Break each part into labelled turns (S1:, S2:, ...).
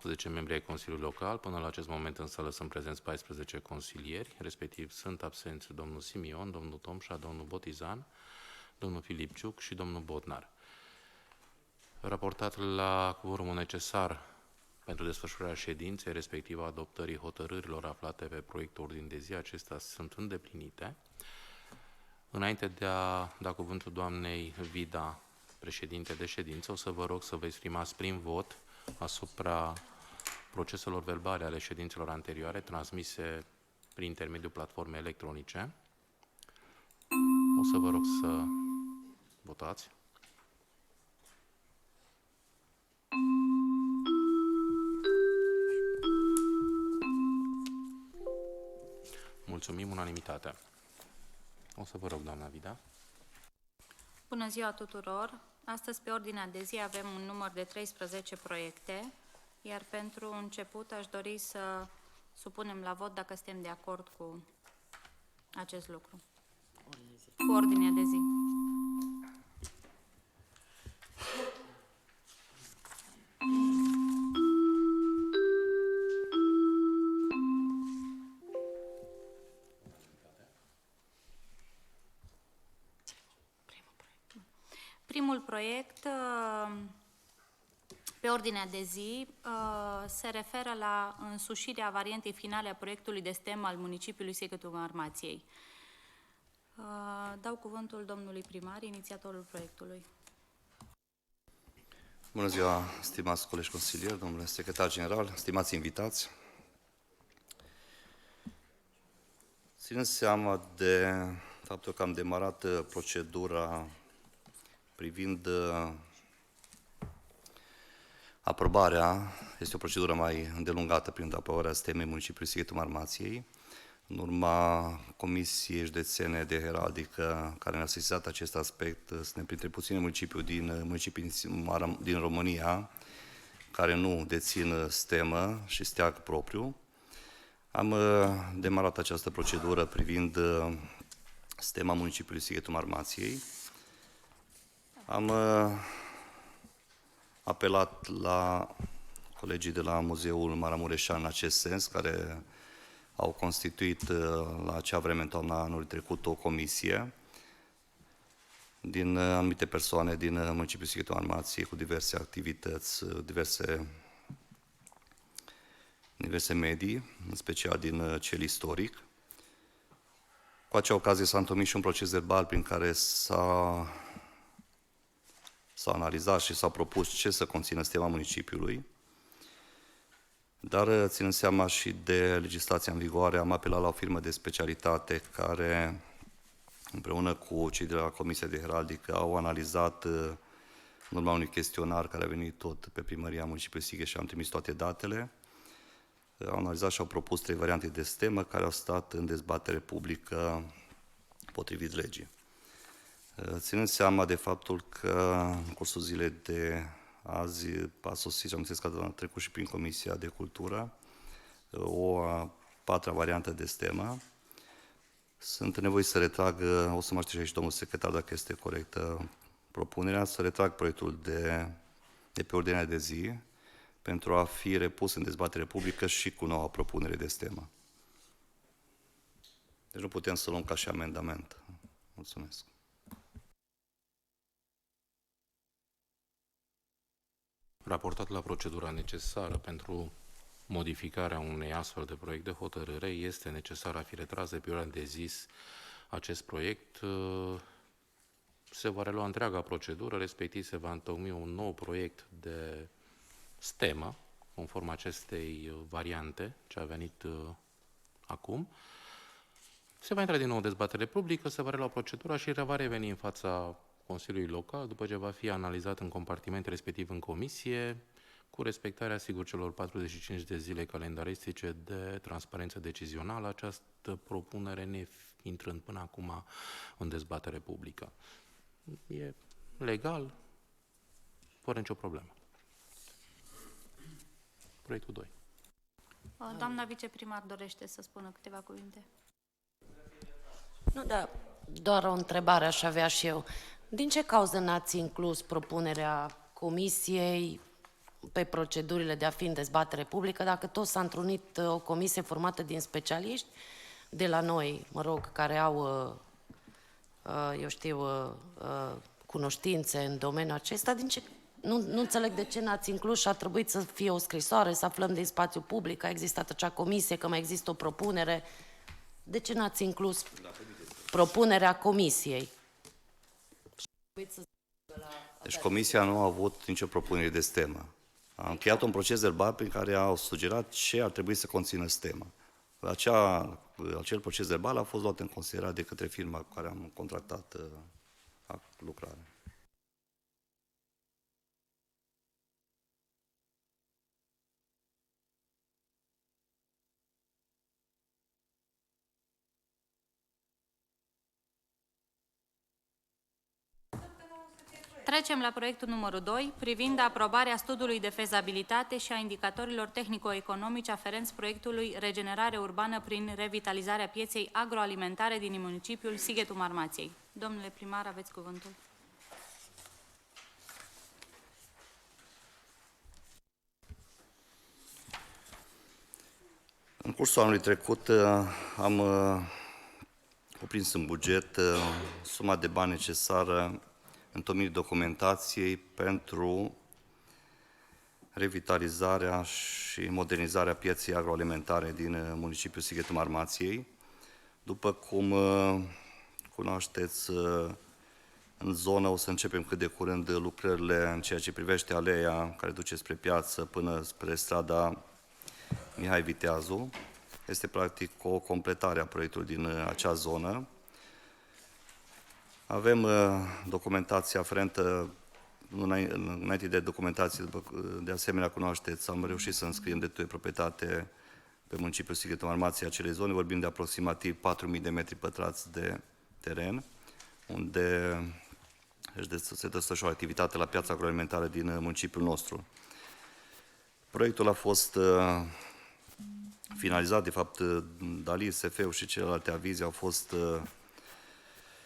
S1: 19 membri ai Consiliului Local. Până la acest moment în sală sunt prezenți 14 consilieri, respectiv sunt absenți domnul Simion, domnul Tomșa, domnul Botizan, domnul Filipciuc și domnul Bodnar. Raportat la quorumul necesar pentru desfășurarea ședinței, respectiv adoptării hotărârilor aflate pe proiectul ordine de zi, acestea sunt îndeplinite. Înainte de a da cuvântul doamnei Vida, președinte de ședință, o să vă rog să vă exprimați prin vot asupra proceselor verbale ale ședințelor anterioare, transmise prin intermediul platformei electronice. O să vă rog să votați. Mulțumim, unanimitate. O să vă rog, doamna Vida.
S2: Bună ziua tuturor! Astăzi pe ordinea de zi avem un număr de 13 proiecte, iar pentru început aș dori să supunem la vot dacă suntem de acord cu acest lucru. Cu ordinea de zi. Primul proiect pe ordinea de zi se referă la însușirea variantei finale a proiectului de STEM al municipiului Sighetul Marmației. Dau cuvântul domnului primar, inițiatorul proiectului.
S3: Bună ziua, stimați colegi consilieri, domnule secretar general, stimați invitați. Ținând seama de faptul că am demarat procedura privind aprobarea, este o procedură mai îndelungată privind aprobarea STEM-ului municipiului Sighetul Marmației, în urma Comisiei Județene de Heraldică, care ne-a sesizat acest aspect, suntem printre puține municipii din România care nu dețin STEM și steag propriu. Am demarat această procedură privind STEM a municipiului Sighetul Marmației. Am apelat la colegii de la Muzeul Maramureșan în acest sens, care au constituit la acea vreme, în toamna anului trecut, o comisie din anumite persoane din municipiul Sighetul Marmației cu diverse activități, diverse medii, în special din cel istoric. Cu acea ocazie s-a întocmit și un proces verbal prin care s-a analizat și s-a propus ce să conțină STEM a municipiului, dar ținând seama și de legislația în vigoare, am apelat la o firmă de specialitate care, împreună cu cei de la Comisia de Heraldică, au analizat în urma unui chestionar care a venit tot pe primăria municipiului Sighet și am trimis toate datele, au analizat și au propus 3 variante de STEM care au stat în dezbatere publică potrivit legii. Ținând seama de faptul că în cursul zilei de azi a sosit și am înțeles că a trecut și prin Comisia de Cultură o a 4-a variantă de STEM, sunt nevoit să retrag, o să mă știe și domnul secretar dacă este corectă propunerea, să retrag proiectul de pe ordinea de zi pentru a fi repus în dezbatere publică și cu noua propunere de STEM. Deci nu putem să luăm ca și amendament. Mulțumesc.
S1: Raportat la procedura necesară pentru modificarea unei astfel de proiect de hotărâre, este necesar a fi retras de pe ordinea de zi acest proiect. Se va relua întreaga procedură, respectiv se va întocmi un nou proiect de STEM, conform acestei variante ce a venit acum. Se va intra din nou în dezbatere publică, se va relua procedura și va reveni în fața Consiliului Local, după ce va fi analizat în compartiment, respectiv în comisie, cu respectarea, sigur, celor 45 de zile calendaristice de transparență decizională, această propunere ne intrând până acum în dezbatere publică. E legal, fără nicio problemă. Proiectul 2.
S2: Doamna viceprimar dorește să spună câteva cuvinte.
S4: Nu, da, doar o întrebare aș avea și eu. Din ce cauză n-ați inclus propunerea Comisiei pe procedurile de a fi în dezbatere publică, dacă tot s-a întrunit o comisie formată din specialiști de la noi, mă rog, care au, eu știu, cunoștințe în domeniul acesta, nu înțeleg de ce n-ați inclus și a trebuit să fie o scrisoare, să aflăm din spațiu public, că a existat acea comisie, că mai există o propunere. De ce n-ați inclus propunerea comisiei?
S3: Deci comisia nu a avut nicio propunere de stemă. A încheiat un proces verbal prin care au sugerat ce ar trebui să conțină stemă. Acel proces verbal a fost luat în considerare de către firma cu care am contractat lucrarea.
S2: Trecem la proiectul numărul 2, privind aprobarea studiului de fezabilitate și a indicatorilor tehnico-economici aferenți proiectului Regenerare urbană prin revitalizarea pieței agroalimentare din municipiul Sighetul Marmației. Domnule primar, aveți cuvântul.
S3: În cursul anului trecut am cuprins în buget suma de bani necesară întocmirii documentației pentru revitalizarea și modernizarea pieței agroalimentare din municipiul Sighetul Marmației. După cum cunoașteți, în zonă o să începem cât de curând lucrările în ceea ce privește aleea care duce spre piață până spre strada Mihai Viteazu. Este practic o completare a proiectului din acea zonă. Avem documentația aferentă, înainte de documentație, de asemenea cunoașteți, am reușit să înscriem dreptul de proprietate pe municipiul Sighetul Marmației acelei zone, vorbim de aproximativ 4.000 de metri pătrați de teren, unde se desfășoară activitate la piața agroalimentară din municipiul nostru. Proiectul a fost finalizat, de fapt, DALI, SF-ul și celelalte avize au fost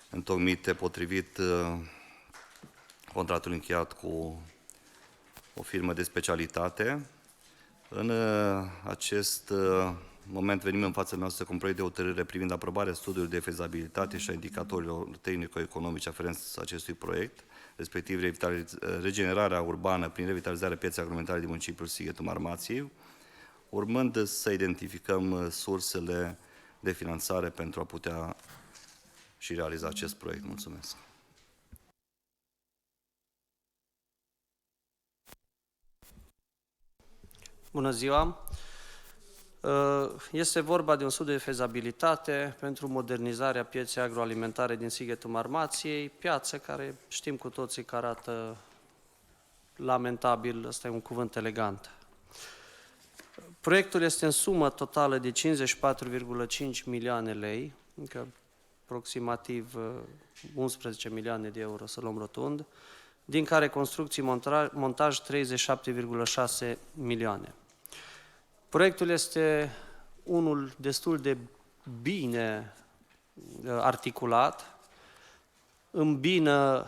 S3: întocmite potrivit contractul încheiat cu o firmă de specialitate. În acest moment venim în fața noastră cu un proiect de hotărâre privind aprobarea studiului de fezabilitate și a indicatorilor tehnico-economici aferenți acestui proiect, respectiv regenerarea urbană prin revitalizarea pieței agroalimentare din municipiul Sighetul Marmației, urmând să identificăm sursele de finanțare pentru a putea și realiza acest proiect. Mulțumesc!
S5: Bună ziua! Este vorba de un studiu de fezabilitate pentru modernizarea pieței agroalimentare din Sighetul Marmației, piață care știm cu toții că arată lamentabil, ăsta e un cuvânt elegant. Proiectul este în sumă totală de 54,5 milioane lei, adică aproximativ 11 milioane de euro, să luăm rotund, din care construcții montaj 37,6 milioane. Proiectul este unul destul de bine articulat, îmbină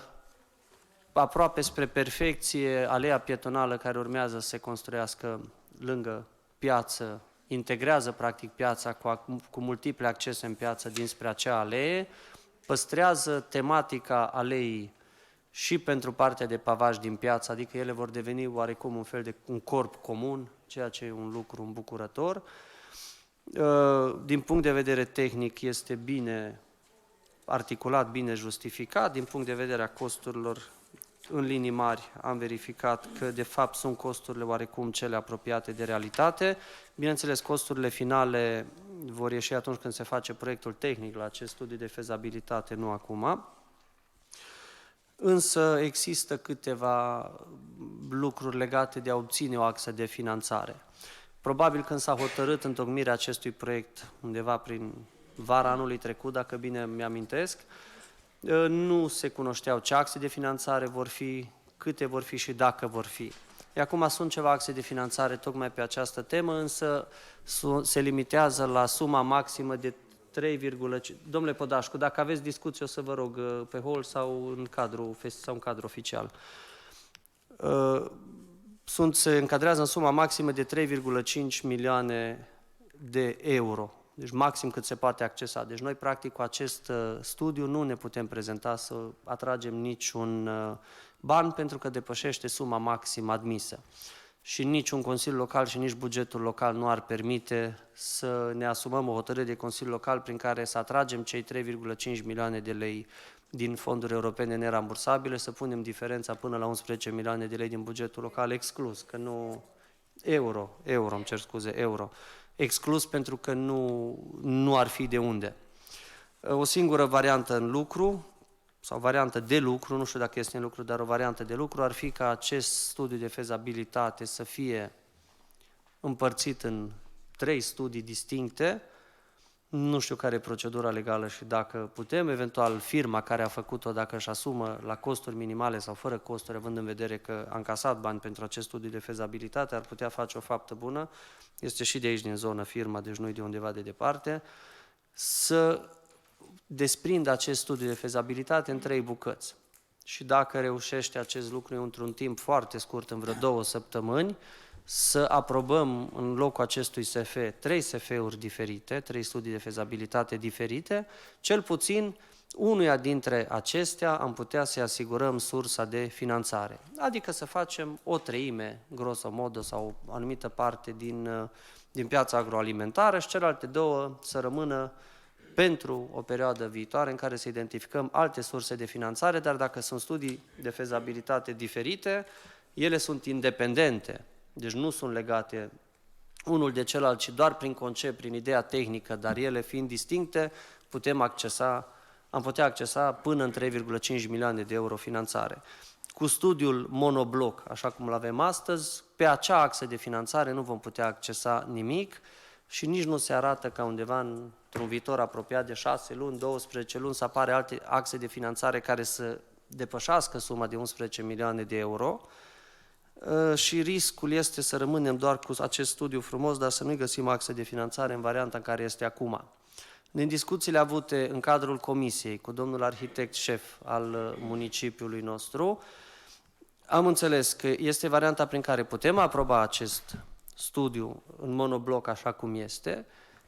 S5: aproape spre perfecție aleea pietonală care urmează să se construiască lângă piață, integrează practic piața cu multiple accese în piață dinspre acea alee, păstrează tematica aleii și pentru partea de pavaj din piață, adică ele vor deveni oarecum un fel de un corp comun, ceea ce e un lucru îmbucurător. Din punct de vedere tehnic este bine articulat, bine justificat, din punct de vedere a costurilor, în linii mari am verificat că de fapt sunt costurile oarecum cele apropiate de realitate. Bineînțeles, costurile finale vor ieși atunci când se face proiectul tehnic la acest studiu de fezabilitate, nu acum. Însă există câteva lucruri legate de a obține o axă de finanțare. Probabil când s-a hotărât întocmirea acestui proiect undeva prin vara anului trecut, dacă bine mi-amintesc, nu se cunoșteau ce axe de finanțare vor fi, câte vor fi și dacă vor fi. Acum sunt ceva axe de finanțare tocmai pe această temă, însă se limitează la suma maximă de 3,5. Domnule Podașcu, dacă aveți discuții, o să vă rog pe hol sau în cadru oficial. se încadrează în suma maximă de 3,5 milioane de euro. Deci maxim cât se poate accesa. Deci noi, practic, cu acest studiu nu ne putem prezenta să atragem niciun ban pentru că depășește suma maximă admisă. Și niciun Consiliu Local și nici bugetul local nu ar permite să ne asumăm o hotărâre de Consiliu Local prin care să atragem cei 3,5 milioane de lei din fonduri europene nerambursabile, să punem diferența până la 11 milioane de lei din bugetul local exclus, că nu... Euro, îmi cer scuze, euro. Exclus pentru că nu ar fi de unde. O singură variantă în lucru, sau variantă de lucru, nu știu dacă este în lucru, dar o variantă de lucru, ar fi ca acest studiu de fezabilitate să fie împărțit în 3 studii distincte. Nu știu care e procedura legală și dacă putem, eventual firma care a făcut-o, dacă își asumă la costuri minimale sau fără costuri, având în vedere că a încasat bani pentru acest studiu de fezabilitate, ar putea face o faptă bună, este și de aici din zonă firma, deci nu de undeva de departe, să desprindă acest studiu de fezabilitate în 3 bucăți. Și dacă reușește acest lucru într-un timp foarte scurt, în vreo 2 săptămâni, să aprobăm în locul acestui SF 3 SF-uri diferite, 3 studii de fezabilitate diferite, cel puțin unuia dintre acestea am putea să-i asigurăm sursa de finanțare. Adică să facem o treime, grosomodo, sau o anumită parte din piața agroalimentară și celelalte 2 să rămână pentru o perioadă viitoare în care să identificăm alte surse de finanțare, dar dacă sunt studii de fezabilitate diferite, ele sunt independente. Deci nu sunt legate unul de celălalt, ci doar prin concept, prin ideea tehnică, dar ele fiind distincte, am putea accesa până în 3,5 milioane de euro finanțare. Cu studiul monobloc, așa cum îl avem astăzi, pe acea axă de finanțare nu vom putea accesa nimic și nici nu se arată ca undeva într-un viitor apropiat de 6 luni, 12 luni, să apare alte axe de finanțare care să depășească suma de 11 milioane de euro. Și riscul este să rămânem doar cu acest studiu frumos, dar să nu găsim axe de finanțare în varianta în care este acum. Din discuțiile avute în cadrul comisiei cu domnul arhitect șef al municipiului nostru, am înțeles că este varianta prin care putem aproba acest studiu în monobloc așa cum este,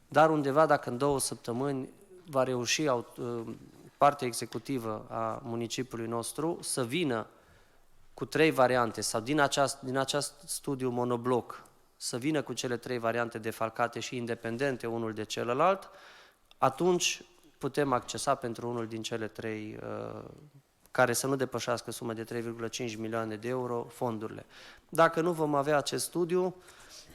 S5: dar undeva dacă în 2 săptămâni va reuși partea executivă a municipiului nostru să vină cu 3 variante sau din acest studiu monobloc să vină cu cele 3 variante defalcate și independente unul de celălalt, atunci putem accesa pentru unul din cele 3 care să nu depășească suma de 3,5 milioane de euro fondurile. Dacă nu vom avea acest studiu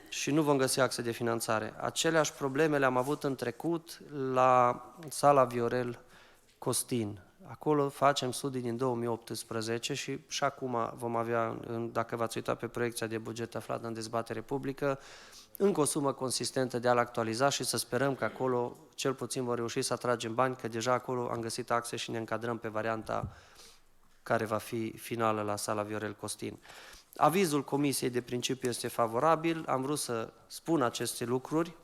S5: și nu vom găsi axe de finanțare, aceleași probleme le-am avut în trecut la Sala Viorel Costin. Acolo facem studii din 2018 și acum vom avea, dacă v-ați uitat pe proiecția de buget aflată în dezbatere publică, încă o sumă consistentă de a-l actualiza și să sperăm că acolo cel puțin vom reuși să atragem bani, că deja acolo am găsit axe și ne încadrăm pe varianta care va fi finală la Sala Viorel Costin. Avizul comisiei de principiu este favorabil, am vrut să spun aceste lucruri,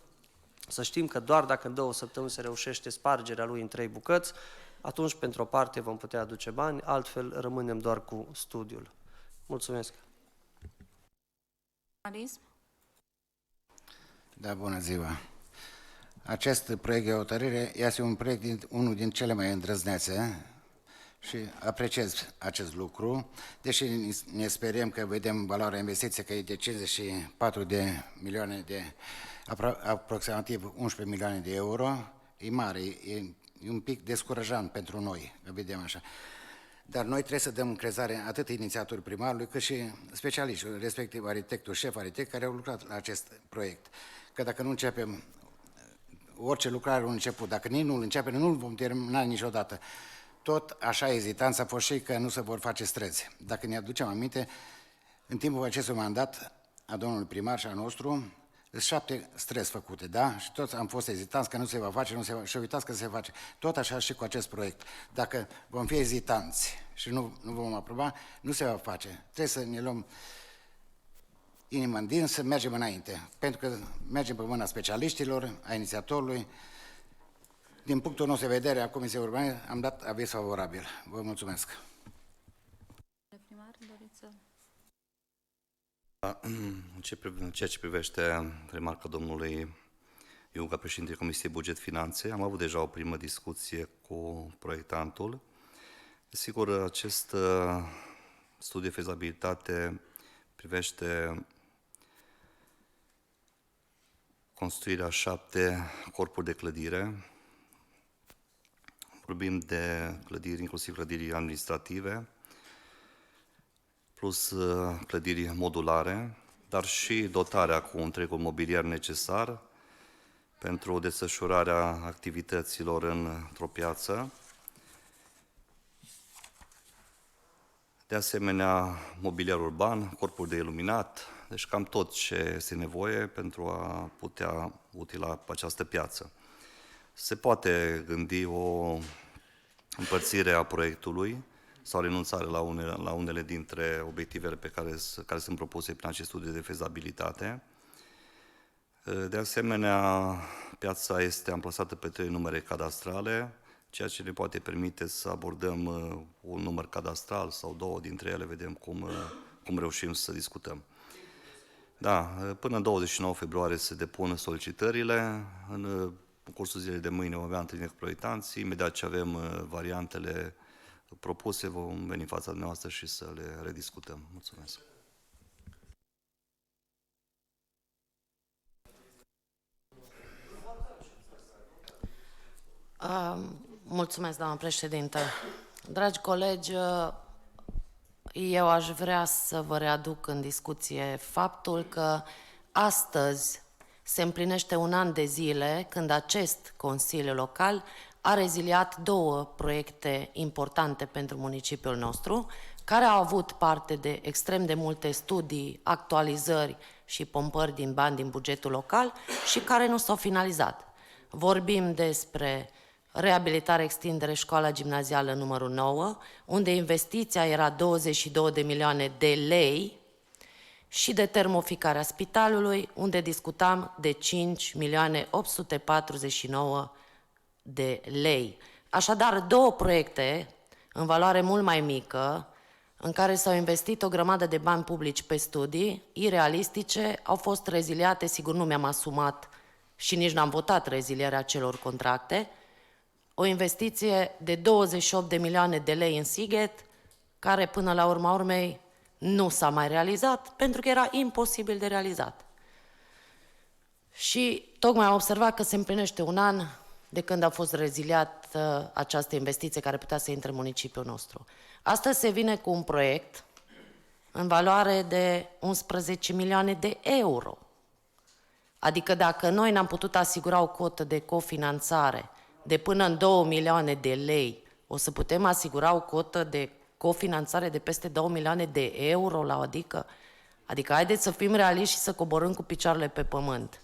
S5: să știm că doar dacă în 2 săptămâni se reușește spargerea lui în 3 bucăți, atunci pentru o parte vom putea aduce bani, altfel rămânem doar cu studiul. Mulțumesc!
S2: Maris?
S6: Da, bună ziua! Acest proiect de hotărâre este un proiect unul din cele mai îndrăznețe și apreciez acest lucru, deși ne speriem că vedem valoarea investiției că e de 54 de milioane de, aproximativ 11 milioane de euro, e mare, e un pic descurajant pentru noi, că vedem așa. Dar noi trebuie să dăm încrezare atât inițiatorul primarului, cât și specialiștilor, respectiv arhitectul, șef arhitect, care au lucrat la acest proiect. Că dacă nu începem, orice lucrare un început, dacă nici nu-l începem, nu-l vom termina niciodată. Tot așa ezitanța a fost și că nu se vor face străzi. Dacă ne aducem aminte, în timpul acestui mandat a domnului primar și a nostru, sunt 7 străzi făcute, da? Și toți am fost ezitanți că nu se va face, nu se va... și uitați că se face. Tot așa și cu acest proiect. Dacă vom fi ezitanți și nu vom aproba, nu se va face. Trebuie să ne luăm inima în din, să mergem înainte. Pentru că mergem pe mâna specialiștilor, a inițiatorului. Din punctul nostru de vedere a Comisiei Urbane, am dat aviz favorabil. Vă mulțumesc.
S2: Primar, doriți să...
S3: În ceea ce privește remarca domnului Iuga, președintele Comisiei Buget Finanțe, am avut deja o primă discuție cu proiectantul. Sigur, acest studiu de fezabilitate privește construirea 7 corpuri de clădire. Vorbim de clădiri, inclusiv clădiri administrative, plus clădiri modulare, dar și dotarea cu întregul mobiliar necesar pentru desfășurarea activităților într-o piață. De asemenea, mobiliar urban, corpuri de iluminat, deci cam tot ce este nevoie pentru a putea utila această piață. Se poate gândi o împărțire a proiectului sau renunțare la unele dintre obiectivele care sunt propuse prin acest studiu de fezabilitate. De asemenea, piața este amplasată pe 3 numere cadastrale, ceea ce ne poate permite să abordăm un număr cadastral sau 2 dintre ele, vedem cum reușim să discutăm. Da, până în 29 februarie se depun solicitările. În cursul zilei de mâine vom avea întâlniri cu proiectanții. Imediat ce avem variantele propuse, vom veni în fața dumneavoastră și să le rediscutăm. Mulțumesc.
S4: Mulțumesc, doamnă președintă. Dragi colegi, eu aș vrea să vă readuc în discuție faptul că astăzi se împlinește 1 an de zile când acest Consiliu Local a reziliat 2 proiecte importante pentru municipiul nostru, care au avut parte de extrem de multe studii, actualizări și pompări din bani din bugetul local și care nu s-au finalizat. Vorbim despre reabilitare, extindere, școala gimnazială numărul 9, unde investiția era 22 de milioane de lei, și de termoficarea spitalului, unde discutam de 5 milioane 849 de lei. Așadar, 2 proiecte în valoare mult mai mică, în care s-au investit o grămadă de bani publici pe studii, irealistice, au fost reziliate, sigur nu mi-am asumat și nici n-am votat rezilierea celor contracte, o investiție de 28 de milioane de lei în Sighet, care până la urma urmei nu s-a mai realizat, pentru că era imposibil de realizat. Și tocmai am observat că se împlinește 1 an de când a fost reziliată această investiție care putea să intre în municipiul nostru. Astăzi se vine cu un proiect în valoare de 11 milioane de euro. Adică dacă noi n-am putut asigura o cotă de cofinanțare de până în 2 milioane de lei, o să putem asigura o cotă de cofinanțare de peste 2 milioane de euro la adică? Adică haideți să fim realiști și să coborâm cu picioarele pe pământ.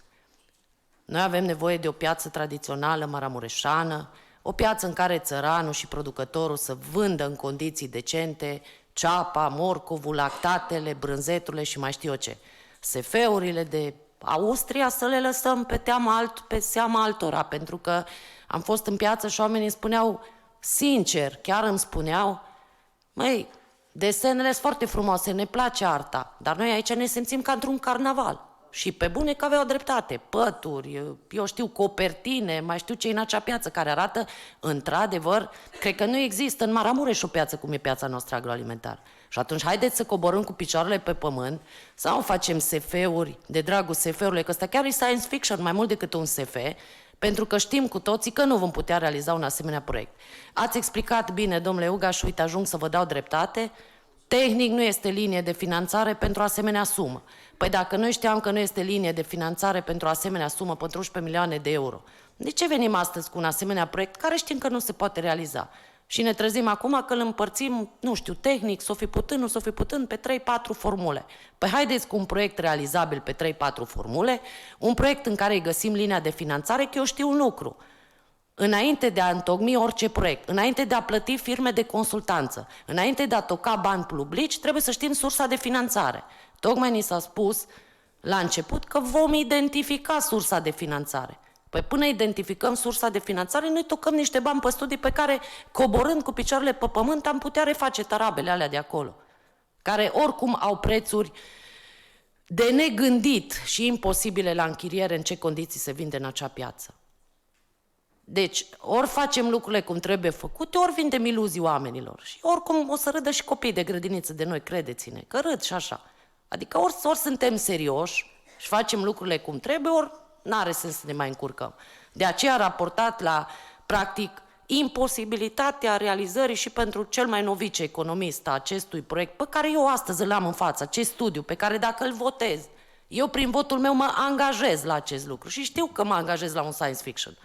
S4: Noi avem nevoie de o piață tradițională maramureșană, o piață în care țăranul și producătorul să vândă în condiții decente ceapa, morcovul, lactatele, brânzeturile și mai știu eu ce. SF-urile de Austria să le lăsăm pe seama altora, pentru că am fost în piață și oamenii spuneau sincer, chiar îmi spuneau: măi, desenele sunt foarte frumoase, ne place arta, dar noi aici ne simțim ca într-un carnaval. Și pe bune că aveau dreptate, pături, eu știu, copertine, mai știu ce în acea piață, care arată, într-adevăr, cred că nu există în Maramureș o piață cum e piața noastră agroalimentară. Și atunci haideți să coborâm cu picioarele pe pământ, să nu facem SF-uri de dragul SF-urilor, că ăsta chiar e science fiction mai mult decât un SF, pentru că știm cu toții că nu vom putea realiza un asemenea proiect. Ați explicat bine, domnule Uga, și uite, ajung să vă dau dreptate, tehnic nu este linie de finanțare pentru asemenea sumă. Păi dacă noi știam că nu este linie de finanțare pentru asemenea sumă, pentru 11 milioane de euro, de ce venim astăzi cu un asemenea proiect care știm că nu se poate realiza? Și ne trezim acum că îl împărțim, nu știu, tehnic, s-o fi putând, nu s-o fi putând, pe 3-4 formule. Păi haideți cu un proiect realizabil pe 3-4 formule, un proiect în care îi găsim linia de finanțare, că eu știu un lucru. Înainte de a întocmi orice proiect, înainte de a plăti firme de consultanță, înainte de a toca bani publici, trebuie să știm sursa de finanțare. Tocmai ni s-a spus la început că vom identifica sursa de finanțare. Păi până identificăm sursa de finanțare, noi tocăm niște bani pe studii pe care, coborând cu picioarele pe pământ, am putea reface tarabele alea de acolo, care oricum au prețuri de negândit și imposibile la închiriere în ce condiții se vinde în acea piață. Deci, ori facem lucrurile cum trebuie făcute, ori vindem iluzii oamenilor. Și oricum o să râdă și copiii de grădiniță de noi, credeți-ne, că râd și așa. Adică ori suntem serioși și facem lucrurile cum trebuie, ori n-are sens să ne mai încurcăm. De aceea, raportat la, practic, imposibilitatea realizării și pentru cel mai novice economist a acestui proiect, pe care eu astăzi îl am în față, acest studiu, pe care dacă îl votez, eu prin votul meu mă angajez la acest lucru și știu că mă angajez la un science fiction.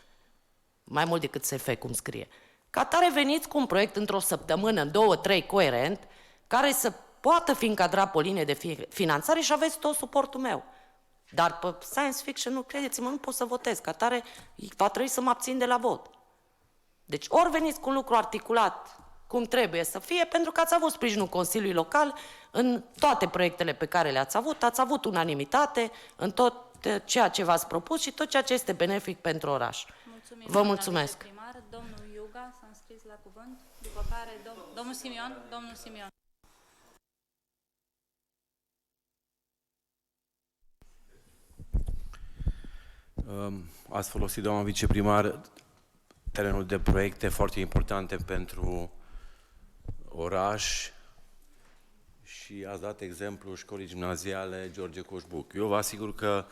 S4: Mai mult decât SF, cum scrie. Ca atare veniți cu un proiect într-o săptămână, în 2-3, coerent, care să poată fi încadrat pe o linie de finanțare și aveți tot suportul meu. Dar pe science fiction, nu credeți-mă, nu pot să votez. Ca atare va trebui să mă abțin de la vot. Deci ori veniți cu un lucru articulat cum trebuie să fie, pentru că ați avut sprijinul Consiliului Local în toate proiectele pe care le-ați avut unanimitate în tot ceea ce v-ați propus și tot ceea ce este benefic pentru oraș. Vă mulțumesc.
S2: Primar, domnul Iuga s-a înscris la cuvânt, după care domnul Simion.
S7: Ați folosit, doamna viceprimar, terenul de proiecte foarte importante pentru oraș și ați dat exemplu școlii gimnaziale George Coșbuc. Eu vă asigur că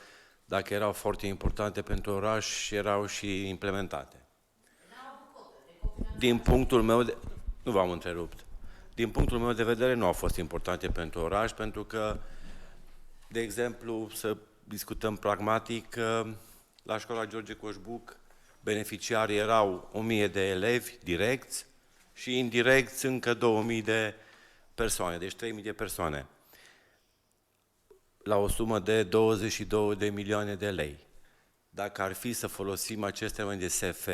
S7: dacă erau foarte importante pentru oraș, erau și implementate. Din punctul meu de... Nu v-am întrerupt. Din punctul meu de vedere, nu au fost importante pentru oraș, pentru că, de exemplu, să discutăm pragmatic, la școala George Coșbuc, beneficiarii erau 1000 de elevi direcți și indirecți încă 2000 de persoane, deci 3000 de persoane, la o sumă de 22 de milioane de lei. Dacă ar fi să folosim acest termen de SF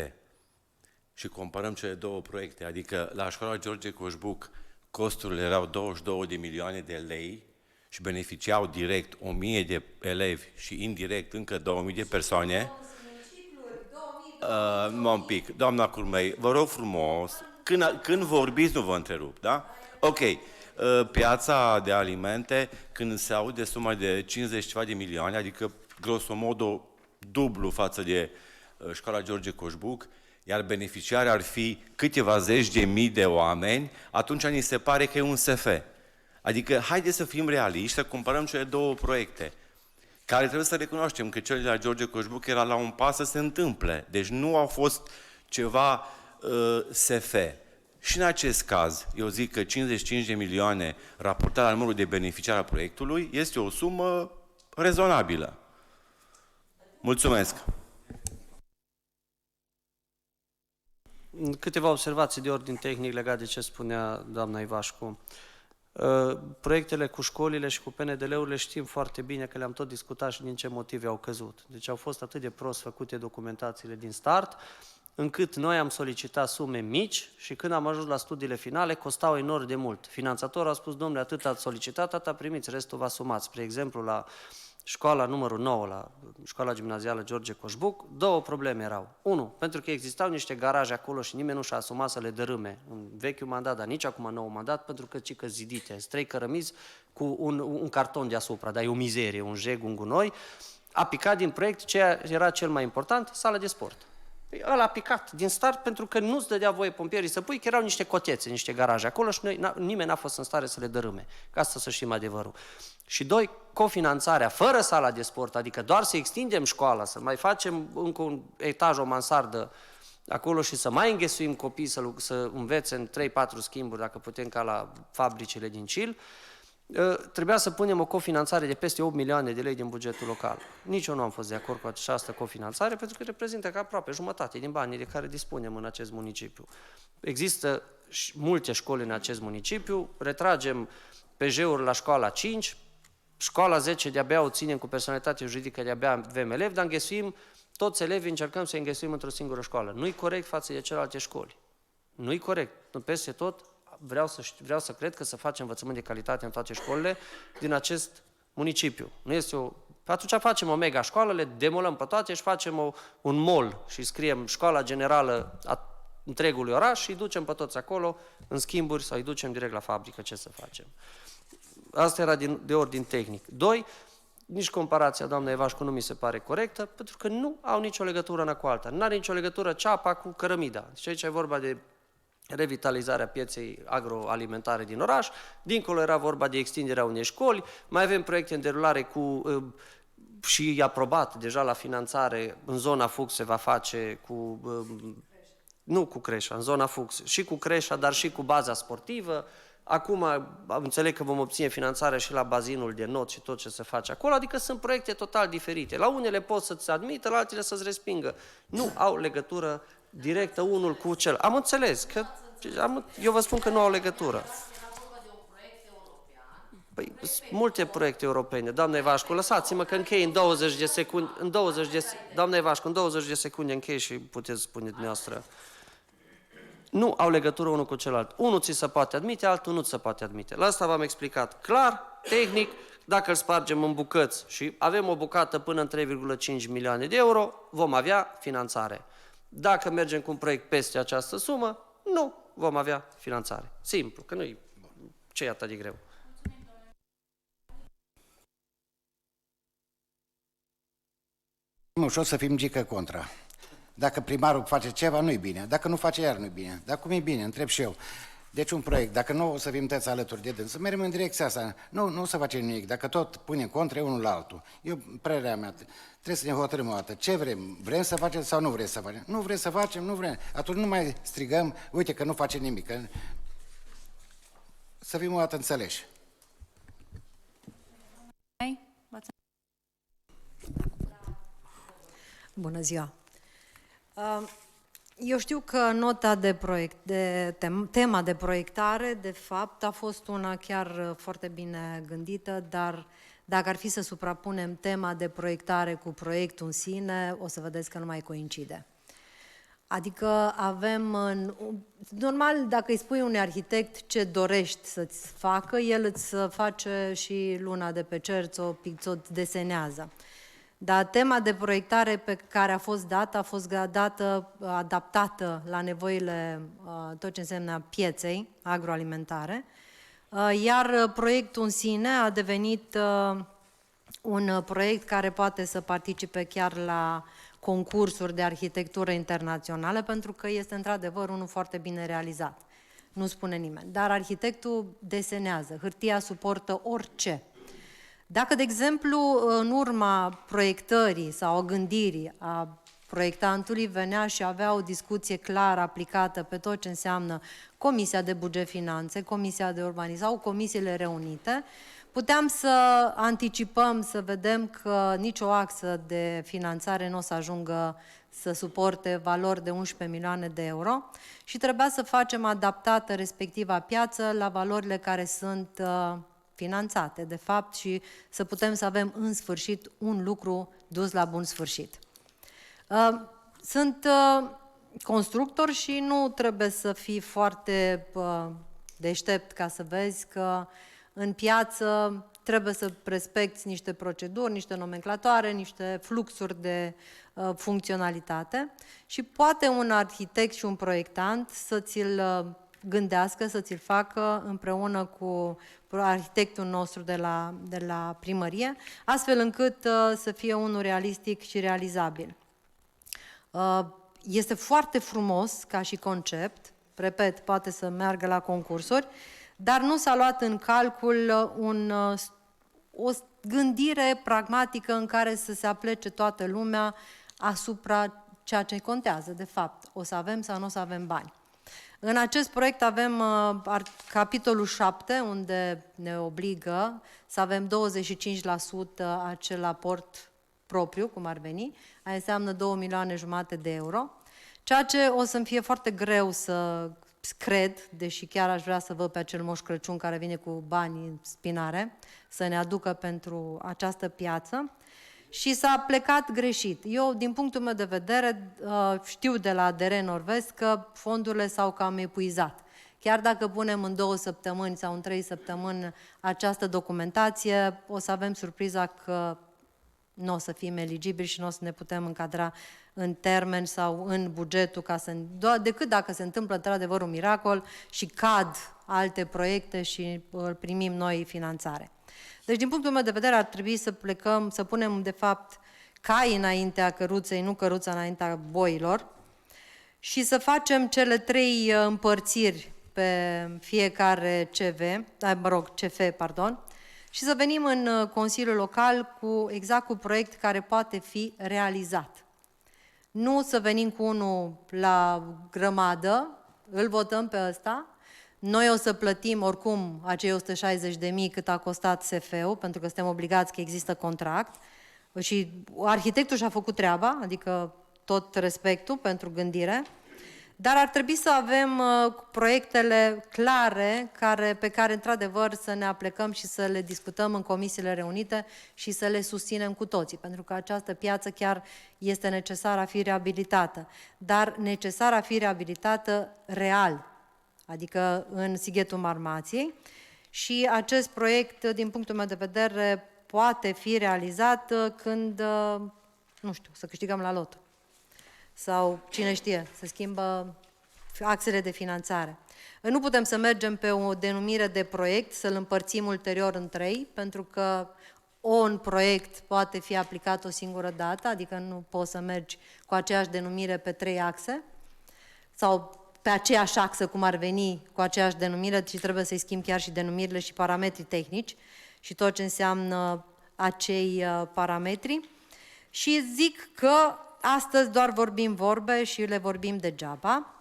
S7: și comparăm cele două proiecte, adică la școala George Coșbuc costurile erau 22 de milioane de lei și beneficiau direct 1000 de elevi și indirect încă 2000 de persoane. Un pic, doamna Curmei, vă rog frumos, când vorbiți nu vă întrerup, da? Ok. Piața de alimente, când se aude suma de 50 ceva de milioane, adică grosomodo dublu față de școala George Coșbuc, iar beneficiarii ar fi câteva zeci de mii de oameni, atunci ni se pare că e un SF. Adică, haideți să fim realiști, să comparăm cele două proiecte, care trebuie să recunoaștem că cele de la George Coșbuc era la un pas să se întâmple. Deci nu au fost ceva SF. Și în acest caz, eu zic că 55 de milioane raportat la numărul de beneficiari al proiectului este o sumă rezonabilă. Mulțumesc!
S5: Câteva observații de ordin tehnic legate de ce spunea doamna Ivașcu. Proiectele cu școlile și cu PNDL-urile știm foarte bine că le-am tot discutat și din ce motive au căzut. Deci au fost atât de prost făcute documentațiile din start, încât noi am solicitat sume mici și când am ajuns la studiile finale costau enorm de mult. Finanțatorul a spus, domnule, atât ați solicitat, atât primiți, restul vă asumați. Spre exemplu, la școala numărul 9, la școala gimnazială George Coșbuc, două probleme erau. Unu, pentru că existau niște garaje acolo și nimeni nu și-a asumat să le dărâme în vechiul mandat, dar nici acum nou mandat, pentru că cică zidite, 3 cărămizi cu un carton deasupra, dar e o mizerie, un jeg, un gunoi. A picat din proiect ce era cel mai important, sala de sport. Ăla a picat din start pentru că nu-ți dădea voie pompierii să pui, că erau niște cotețe, niște garaje acolo și nimeni n-a fost în stare să le dărâme. Ca asta să știm adevărul. Și doi, cofinanțarea fără sala de sport, adică doar să extindem școala, să mai facem încă un etaj, o mansardă acolo și să mai înghesuim copii să învețe în 3-4 schimburi, dacă putem, ca la fabricile din Cil, trebuia să punem o cofinanțare de peste 8 milioane de lei din bugetul local. Nici eu nu am fost de acord cu această cofinanțare, pentru că reprezintă ca aproape jumătate din banii de care dispunem în acest municipiu. Există multe școli în acest municipiu, retragem PJ-uri la școala 5, școala 10 de-abia o ținem cu personalitate juridică, de-abia avem elevi, dar înghesuim toți elevii, încercăm să înghesuim într-o singură școală. Nu-i corect față de celelalte școli. Nu-i corect. Peste tot, vreau să cred că să facem învățământ de calitate în toate școlile din acest municipiu. Nu este atunci facem o mega școală, le demolăm pe toate și facem un mall și scriem școala generală a întregului oraș și îi ducem pe toți acolo în schimburi sau îi ducem direct la fabrică, ce să facem. Asta era de ordin tehnic. Doi, nici comparația doamnei Evașcu nu mi se pare corectă, pentru că nu au nicio legătură una cu alta. Nu are nicio legătură ceapa cu cărămida. Deci aici e vorba de revitalizarea pieței agroalimentare din oraș, dincolo era vorba de extinderea unei școli, mai avem proiecte în derulare cu și aprobat deja la finanțare, în zona Fux se va face cu, nu cu creșa, în zona Fux, și cu creșa, dar și cu baza sportivă. Acum înțeleg că vom obține finanțarea și la bazinul de not și tot ce se face acolo, adică sunt proiecte total diferite. La unele pot să-ți admită, la altele să-ți respingă. Nu au legătură directă unul cu cel. Am înțeles că eu vă spun că nu au legătură. Păi, sunt multe proiecte europene. Doamna Evașcu, lăsați-mă că închei în 20 de secunde. Doamna Evașcu, în 20 de secunde închei și puteți spune dumneavoastră. Nu au legătură unul cu celălalt. Unul ți se poate admite, altul nu ți se poate admite. La asta v-am explicat clar, tehnic, dacă îl spargem în bucăți și avem o bucată până în 3,5 milioane de euro, vom avea finanțare. Dacă mergem cu un proiect peste această sumă, nu vom avea finanțare. Simplu, că nu-i ce e atât de greu.
S6: Ușor să fim gică contra. Dacă primarul face ceva, nu-i bine. Dacă nu face, iar nu-i bine. Dar cum e bine? Întreb și eu. Deci un proiect, dacă nu o să fim toți alături de dâns, să mergem în direcția asta. Nu o să facem nimic. Dacă tot punem contra unul la altul. Eu, părerea mea, trebuie să ne hotărâm o dată. Ce vrem? Vrem să facem sau nu vrem să facem? Nu vrem să facem, nu vrem. Atunci nu mai strigăm, uite că nu facem nimic. Că... Să fim o dată înțeleși.
S8: Bună ziua! Eu știu că nota de proiect, tema de proiectare, de fapt, a fost una chiar foarte bine gândită, dar dacă ar fi să suprapunem tema de proiectare cu proiectul în sine, o să vedeți că nu mai coincide. Adică avem, normal, dacă îi spui unui arhitect ce dorești să-ți facă, el îți face și luna de pe cer, ți-o desenează. Dar tema de proiectare pe care a fost dată, a fost dată, adaptată la nevoile, tot ce înseamnă pieței agroalimentare, iar proiectul în sine a devenit un proiect care poate să participe chiar la concursuri de arhitectură internațională, pentru că este într-adevăr unul foarte bine realizat. Nu spune nimeni. Dar arhitectul desenează, hârtia suportă orice. Dacă, de exemplu, în urma proiectării sau a gândirii a proiectantului venea și avea o discuție clară aplicată pe tot ce înseamnă Comisia de Buget Finanțe, Comisia de Urbanism sau Comisiile Reunite, puteam să anticipăm, să vedem că nicio axă de finanțare nu o să ajungă să suporte valori de 11 milioane de euro și trebuia să facem adaptată respectiva piață la valorile care sunt finanțate, de fapt, și să putem să avem în sfârșit un lucru dus la bun sfârșit. Sunt constructor și nu trebuie să fii foarte deștept ca să vezi că în piață trebuie să respecti niște proceduri, niște nomenclatoare, niște fluxuri de funcționalitate și poate un arhitect și un proiectant să ți-l gândească, să ți-l facă împreună cu arhitectul nostru de la primărie, astfel încât să fie unul realistic și realizabil. Este foarte frumos ca și concept, repet, poate să meargă la concursuri, dar nu s-a luat în calcul o gândire pragmatică în care să se aplece toată lumea asupra ceea ce contează, de fapt, o să avem sau nu o să avem bani. În acest proiect avem capitolul 7, unde ne obligă să avem 25% acel aport propriu, cum ar veni, aia înseamnă 2,5 milioane de euro, ceea ce o să-mi fie foarte greu să cred, deși chiar aș vrea să văd pe acel Moș Crăciun care vine cu bani în spinare, să ne aducă pentru această piață. Și s-a plecat greșit. Eu, din punctul meu de vedere, știu de la ADR Nord-Vest că fondurile s-au cam epuizat. Chiar dacă punem în 2 săptămâni sau în 3 săptămâni această documentație, o să avem surpriza că nu o să fim eligibili și nu o să ne putem încadra în termen sau în bugetul, decât dacă se întâmplă într-adevăr un miracol și cad alte proiecte și primim noi finanțare. Deci, din punctul meu de vedere, ar trebui să plecăm, să punem, de fapt, cai înaintea căruței, nu căruța înaintea boilor, și să facem cele 3 împărțiri pe fiecare CF, și să venim în Consiliul Local exact cu proiect care poate fi realizat. Nu să venim cu unul la grămadă, îl votăm pe ăsta, noi o să plătim oricum acei 160.000 cât a costat SF-ul, pentru că suntem obligați că există contract, și arhitectul și-a făcut treaba, adică tot respectul pentru gândire, dar ar trebui să avem proiectele clare pe care, într-adevăr, să ne aplecăm și să le discutăm în comisiile reunite și să le susținem cu toții, pentru că această piață chiar este necesară a fi reabilitată, dar necesară a fi reabilitată real, adică în Sighetul Marmației, și acest proiect, din punctul meu de vedere, poate fi realizat când, nu știu, să câștigăm la loto. Sau, cine știe, se schimbă axele de finanțare. Nu putem să mergem pe o denumire de proiect, să-l împărțim ulterior în 3, pentru că un proiect poate fi aplicat o singură dată, adică nu poți să mergi cu aceeași denumire pe 3 axe, sau pe aceeași axă, cum ar veni, cu aceeași denumire, ci trebuie să-i schimbi chiar și denumirile și parametrii tehnici și tot ce înseamnă acei parametri. Și zic că astăzi doar vorbim vorbe și le vorbim degeaba,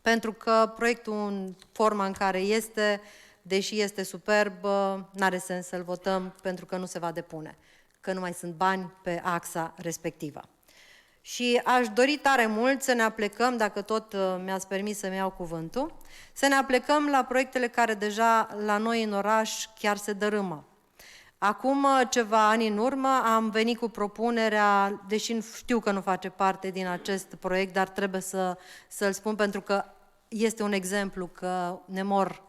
S8: pentru că proiectul în forma în care este, deși este superb, n-are sens să-l votăm pentru că nu se va depune, că nu mai sunt bani pe axa respectivă. Și aș dori tare mult să ne aplecăm, dacă tot mi-ați permis să-mi iau cuvântul, să ne aplecăm la proiectele care deja la noi în oraș chiar se dărâmă. Acum ceva ani în urmă am venit cu propunerea, deși știu că nu face parte din acest proiect, dar trebuie să-l spun pentru că este un exemplu că ne mor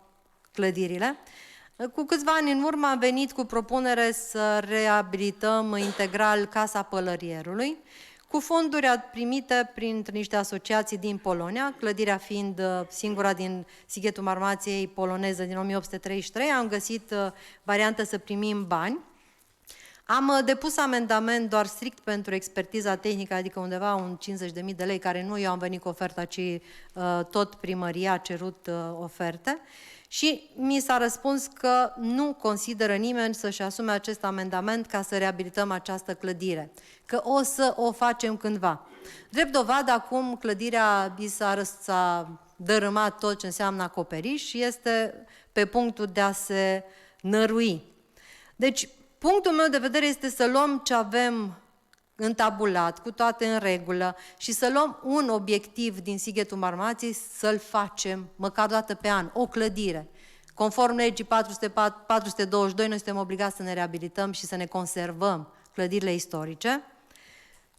S8: clădirile. Cu câțiva ani în urmă am venit cu propunere să reabilităm integral Casa Pălărierului, cu fonduri primite prin niște asociații din Polonia, clădirea fiind singura din Sighetul Marmației poloneză din 1833, am găsit varianta să primim bani. Am depus amendament doar strict pentru expertiza tehnică, adică undeva un 50.000 de lei, care nu eu am venit cu oferta, ci tot primăria a cerut oferte. Și mi s-a răspuns că nu consideră nimeni să-și asume acest amendament ca să reabilităm această clădire, că o să o facem cândva. Drept dovadă, acum clădirea s-a dărâmat tot ce înseamnă acoperiș și este pe punctul de a se nărui. Deci, punctul meu de vedere este să luăm ce avem întabulat, cu toate în regulă, și să luăm un obiectiv din Sighetul Marmației, să-l facem măcar o dată pe an, o clădire. Conform legii 422, noi suntem obligați să ne reabilităm și să ne conservăm clădirile istorice,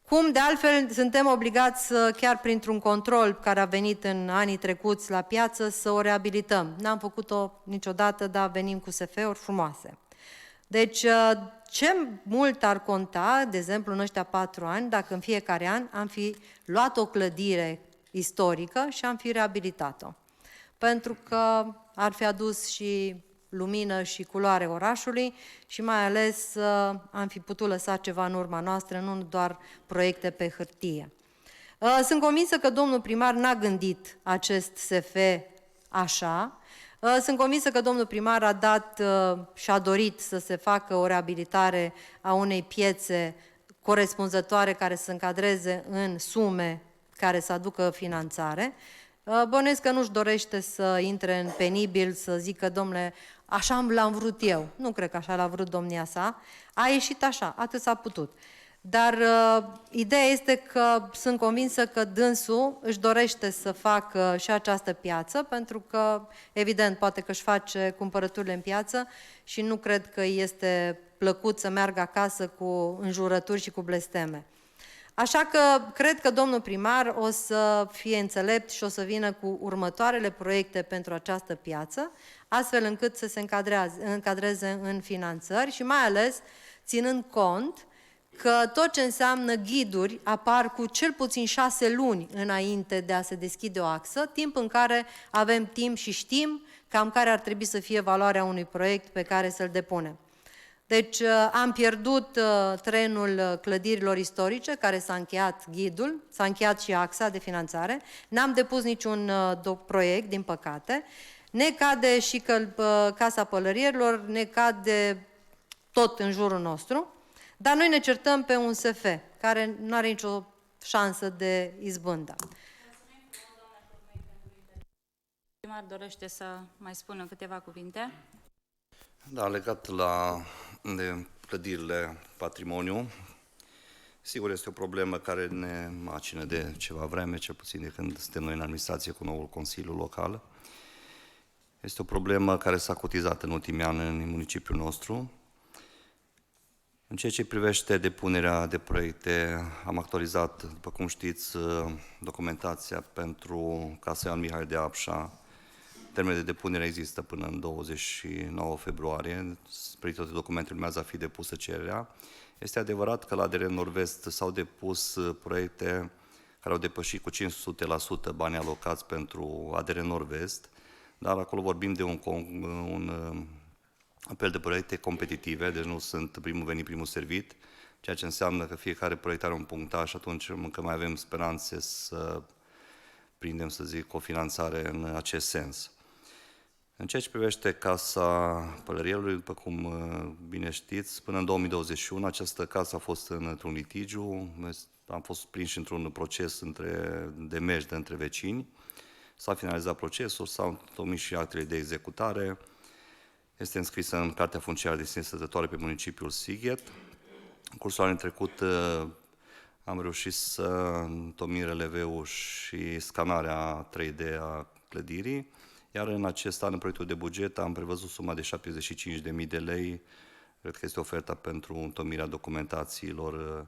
S8: cum de altfel suntem obligați, chiar printr-un control care a venit în anii trecuți la piață, să o reabilităm. N-am făcut-o niciodată, dar venim cu SF-uri frumoase. Deci, ce mult ar conta, de exemplu, în ăștia 4 ani, dacă în fiecare an am fi luat o clădire istorică și am fi reabilitat-o. Pentru că ar fi adus și lumină și culoare orașului și mai ales am fi putut lăsa ceva în urma noastră, nu doar proiecte pe hârtie. Sunt convinsă că domnul primar n-a gândit acest SF așa. Sunt convinsă că domnul primar a dat și a dorit să se facă o reabilitare a unei piețe corespunzătoare care să se încadreze în sume care să aducă finanțare. Bănuiesc că nu-și dorește să intre în penibil, să zică, domnule, așa l-am vrut eu. Nu cred că așa l-a vrut domnia sa. A ieșit așa, atât s-a putut. Dar ideea este că sunt convinsă că dânsul își dorește să facă și această piață, pentru că, evident, poate că își face cumpărăturile în piață și nu cred că este plăcut să meargă acasă cu înjurături și cu blesteme. Așa că cred că domnul primar o să fie înțelept și o să vină cu următoarele proiecte pentru această piață, astfel încât să se încadreze în finanțări și mai ales ținând cont că tot ce înseamnă ghiduri apar cu cel puțin 6 luni înainte de a se deschide o axă, timp în care avem timp și știm cam care ar trebui să fie valoarea unui proiect pe care să-l depunem. Deci am pierdut trenul clădirilor istorice, care s-a încheiat ghidul, s-a încheiat și axa de finanțare, n-am depus niciun proiect, din păcate, ne cade și Casa Pălărierilor, ne cade tot în jurul nostru, dar noi ne certăm pe un SF, care nu are nicio șansă de izbândă.
S2: Primar dorește să mai spună câteva cuvinte.
S3: Da, legat de clădirile patrimoniu, sigur este o problemă care ne macină de ceva vreme, cel puțin de când suntem noi în administrație cu noul Consiliu Local. Este o problemă care s-a cotizat în ultimii ani în municipiul nostru. În ceea ce privește depunerea de proiecte, am actualizat, după cum știți, documentația pentru Casa Ioan Mihai de Apșa. Termenul de depunere există până în 29 februarie, spre toate documentele urmează a fi depusă cererea. Este adevărat că la ADR Nord-Vest s-au depus proiecte care au depășit cu 500% banii alocați pentru ADR Nord-Vest, dar acolo vorbim de un apel de proiecte competitive, deci nu sunt primul venit, primul servit, ceea ce înseamnă că fiecare proiect are un punctaj și atunci încă mai avem speranțe să prindem, să zic, o finanțare în acest sens. În ceea ce privește Casa Pălărierului, după cum bine știți, până în 2021 această casă a fost într-un litigiu, am fost prinși într-un proces de mejdă între vecini, s-a finalizat procesul, s-au întocmit și actele de executare, este înscrisă în Cartea Funciară de Sine Stătătoare pe municipiul Sighet. În cursul anului trecut am reușit să întomim releveul și scanarea 3D a clădirii, iar în acest an, în proiectul de buget, am prevăzut suma de 75.000 de lei. Cred că este oferta pentru întomirea documentațiilor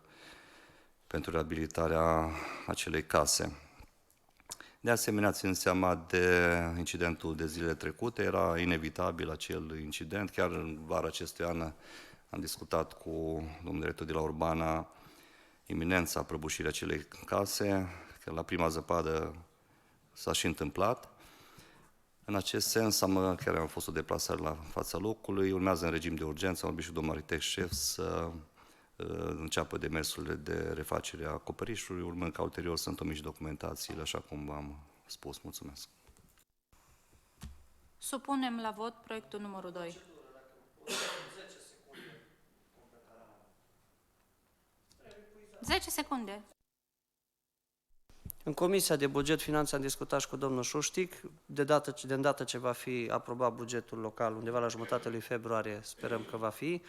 S3: pentru reabilitarea acelei case. De asemenea, ținând seama de incidentul de zilele trecute, era inevitabil acel incident. Chiar în vara acestui an am discutat cu domnul director de la Urbana iminența prăbușirii acelei case, că la prima zăpadă s-a și întâmplat. În acest sens, chiar am fost o deplasare la fața locului, urmează în regim de urgență, am vorbit și cu domnul arhitect șef să înceapă demersurile de refacere a acoperișului, urmând ca ulterior să întomim și documentațiile, așa cum v-am spus. Mulțumesc.
S2: Supunem la vot proiectul numărul 2. 10 secunde.
S5: În Comisia de Buget Finanțe am discutat și cu domnul Șuștic, de îndată ce va fi aprobat bugetul local, undeva la jumătatea lui februarie, sperăm că va fi,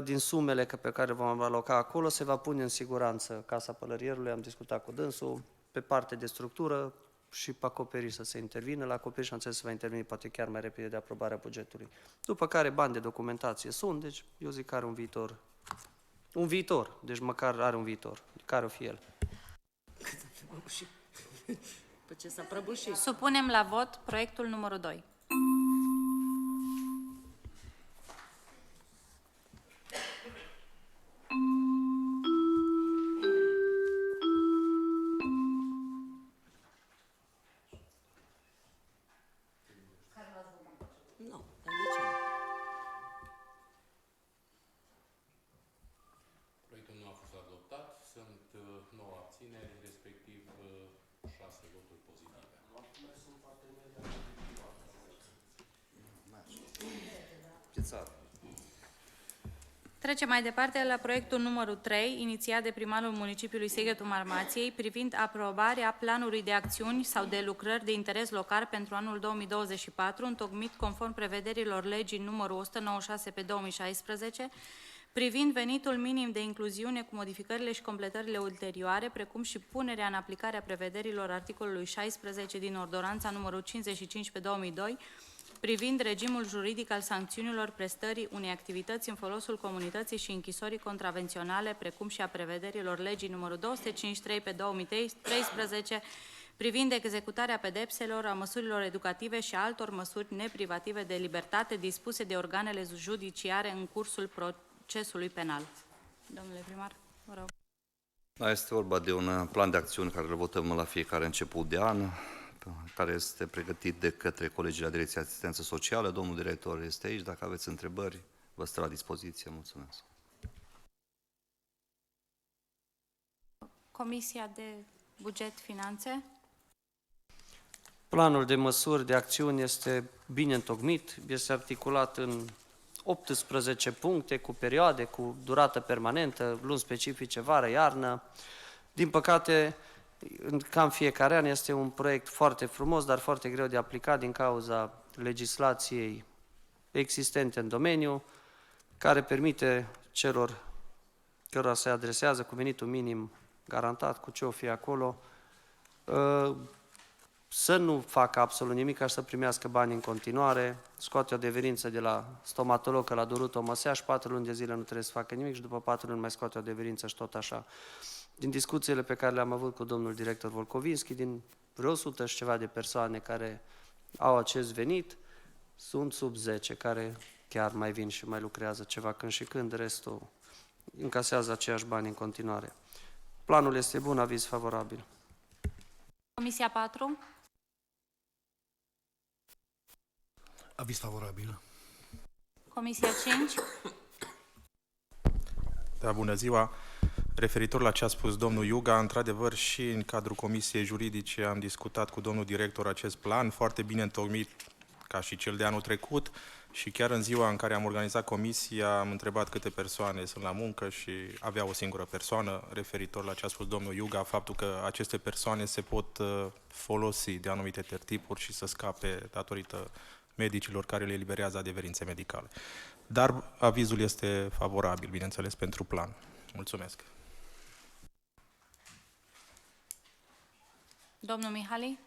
S5: din sumele pe care vom aloca acolo, se va pune în siguranță Casa Pălărierului, am discutat cu dânsul, pe parte de structură și pe acoperiș să se intervină. La acoperiș am înțeles să va interveni poate chiar mai repede de aprobarea bugetului. După care bani de documentație sunt, deci eu zic că are un viitor, deci măcar are un viitor, care o fi el.
S4: Pe ce s-a prăbușit?
S2: Supunem la vot proiectul numărul 2.
S4: Nu, dar nici nu.
S1: Proiectul nu a fost adoptat, sunt 9 abțineri, respectiv 6 voturi pozitive.
S2: Trecem mai departe la proiectul numărul 3, inițiat de primarul municipiului Sighetul Marmației, privind aprobarea planului de acțiuni sau de lucrări de interes local pentru anul 2024, întocmit conform prevederilor legii numărul 196 pe 2016, privind venitul minim de incluziune cu modificările și completările ulterioare, precum și punerea în aplicare a prevederilor articolului 16 din ordonanța numărul 55 pe 2002, privind regimul juridic al sancțiunilor prestării unei activități în folosul comunității și închisorii contravenționale, precum și a prevederilor legii numărul 253 pe 2013, privind executarea pedepselor, a măsurilor educative și a altor măsuri neprivative de libertate dispuse de organele judiciare în cursul procesului penal. Domnule primar, vă rog.
S3: Da, este vorba de un plan de acțiuni care îl votăm la fiecare început de an, care este pregătit de către colegii la Direcția Asistență Socială. Domnul director este aici, dacă aveți întrebări, vă stă la dispoziție. Mulțumesc.
S2: Comisia de Buget Finanțe.
S5: Planul de măsuri, de acțiuni este bine întocmit, este articulat în 18 puncte, cu perioade, cu durată permanentă, luni specifice, vară, iarnă. Din păcate, cam fiecare an este un proiect foarte frumos, dar foarte greu de aplicat din cauza legislației existente în domeniu, care permite celor cărora se adresează cu venitul minim garantat, cu ce o fi acolo, să nu facă absolut nimic, ca să primească bani în continuare, scoate o adeverință de la stomatolog că l-a durut o măsea și 4 luni de zile nu trebuie să facă nimic și după 4 luni mai scoate o adeverință și tot așa. Din discuțiile pe care le-am avut cu domnul director Volkovinski, din vreo 100 și ceva de persoane care au acest venit, sunt sub 10 care chiar mai vin și mai lucrează ceva când și când, restul încasează aceiași bani în continuare. Planul este bun, aviz favorabil.
S2: Comisia 4.
S9: Aviz favorabil.
S2: Comisia 5.
S10: Da, bună ziua! Referitor la ce a spus domnul Iuga, într-adevăr și în cadrul Comisiei Juridice am discutat cu domnul director acest plan, foarte bine întocmit ca și cel de anul trecut și chiar în ziua în care am organizat comisia am întrebat câte persoane sunt la muncă și avea o singură persoană, referitor la ce a spus domnul Iuga, faptul că aceste persoane se pot folosi de anumite tertipuri și să scape datorită medicilor care le eliberează adeverințe medicale. Dar avizul este favorabil, bineînțeles, pentru plan. Mulțumesc.
S2: Domnul Mihali.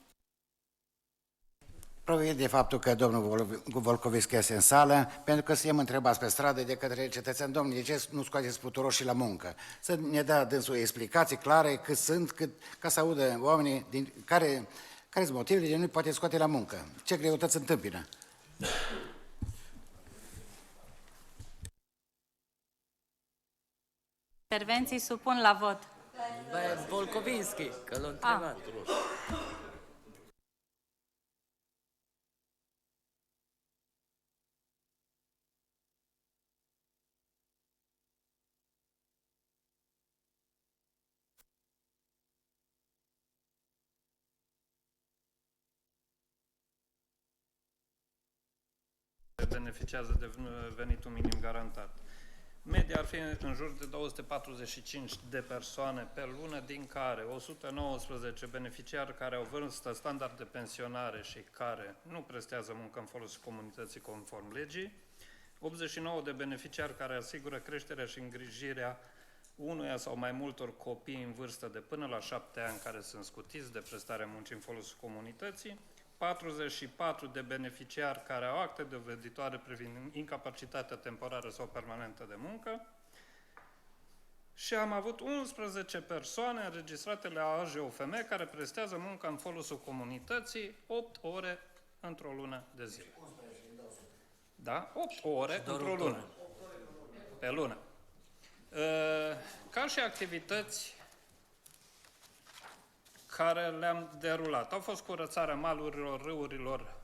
S6: Provin de faptul că domnul Volkovischi este în sală, pentru că suntem întrebați pe stradă de către cetățeni, domnule, de ce nu scoateți puturoșii la muncă? Să ne dea dânsul explicații clare cât sunt, ca să audă oamenii care sunt motivele de nu poate scoate la muncă. Ce greutăți întâmpină?
S2: Intervenții supun la vot.
S4: Volkovinski, că l-a întrebat.
S11: Beneficiază de venitul minim garantat. Media ar fi în jur de 245 de persoane pe lună, din care 119 beneficiari care au vârstă standard de pensionare și care nu prestează muncă în folosul comunității conform legii, 89 de beneficiari care asigură creșterea și îngrijirea unuia sau mai multor copii în vârstă de până la 7 ani care sunt scutiți de prestarea muncii în folosul comunității, 44 de beneficiari care au acte doveditoare privind incapacitatea temporară sau permanentă de muncă și am avut 11 persoane înregistrate la AJOFM care prestează muncă în folosul comunității 8 ore într-o lună de zile. Da? 8 ore într-o lună. Pe lună. Ca și activități care le-am derulat. Au fost curățarea malurilor, râurilor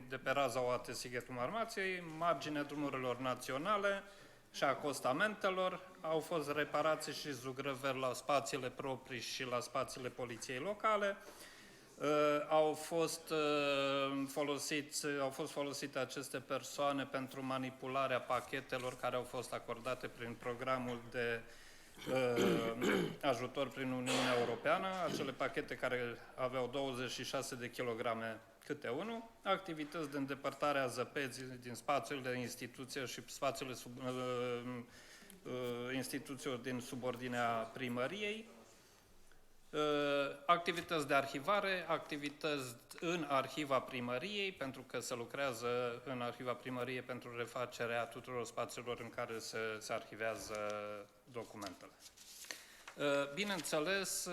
S11: de pe raza Oate Sighetul Marmației, marginea drumurilor naționale și acostamentelor, au fost reparații și zugrăveri la spațiile proprii și la spațiile poliției locale, au fost folosite aceste persoane pentru manipularea pachetelor care au fost acordate prin programul de ajutor prin Uniunea Europeană, acele pachete care aveau 26 de kilograme câte unul, activități de îndepărtare a zăpezii din spațiile de instituție și spațiile instituțiilor din subordinea primăriei, activități de arhivare, activități în arhiva primăriei, pentru că se lucrează în arhiva primăriei pentru refacerea tuturor spațiilor în care se arhivează documentele. Bineînțeles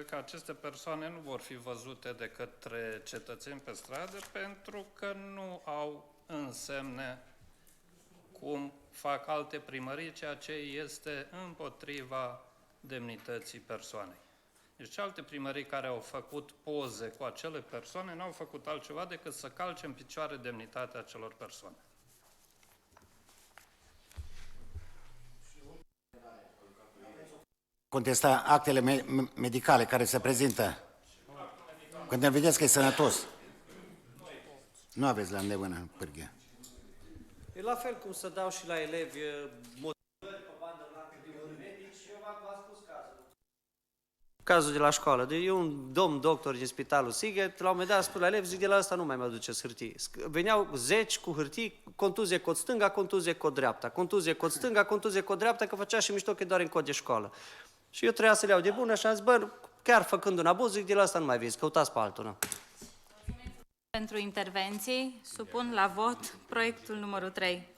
S11: că aceste persoane nu vor fi văzute de către cetățeni pe stradă pentru că nu au însemne cum fac alte primării, ceea ce este împotriva demnității persoanei. Deci alte primării care au făcut poze cu acele persoane n-au făcut altceva decât să calce în picioare demnitatea acelor persoane.
S6: contesta actele medicale care se prezintă. Când îl vedeți că e sănătos. Nu aveți la îndemână pârghie.
S5: E la fel cum să dau și la elevi cazul de la școală. Deci e un domn doctor din Spitalul Sighet, la un moment dat spune la elevi, zic, de la ăsta nu mai mă aduceți hârtii. Veneau 10 cu hârtii, contuzie cod stânga, contuzie cod dreapta, contuzie cod stânga, contuzie cod dreapta, că făcea și mișto că e doar în cod de școală. Și eu trebuia să le iau de bună și am zis, bă, chiar făcând un abuz, zic, de la ăsta nu mai vezi, căutați pe altul. Nu?
S2: Pentru intervenții, supun la vot proiectul numărul 3.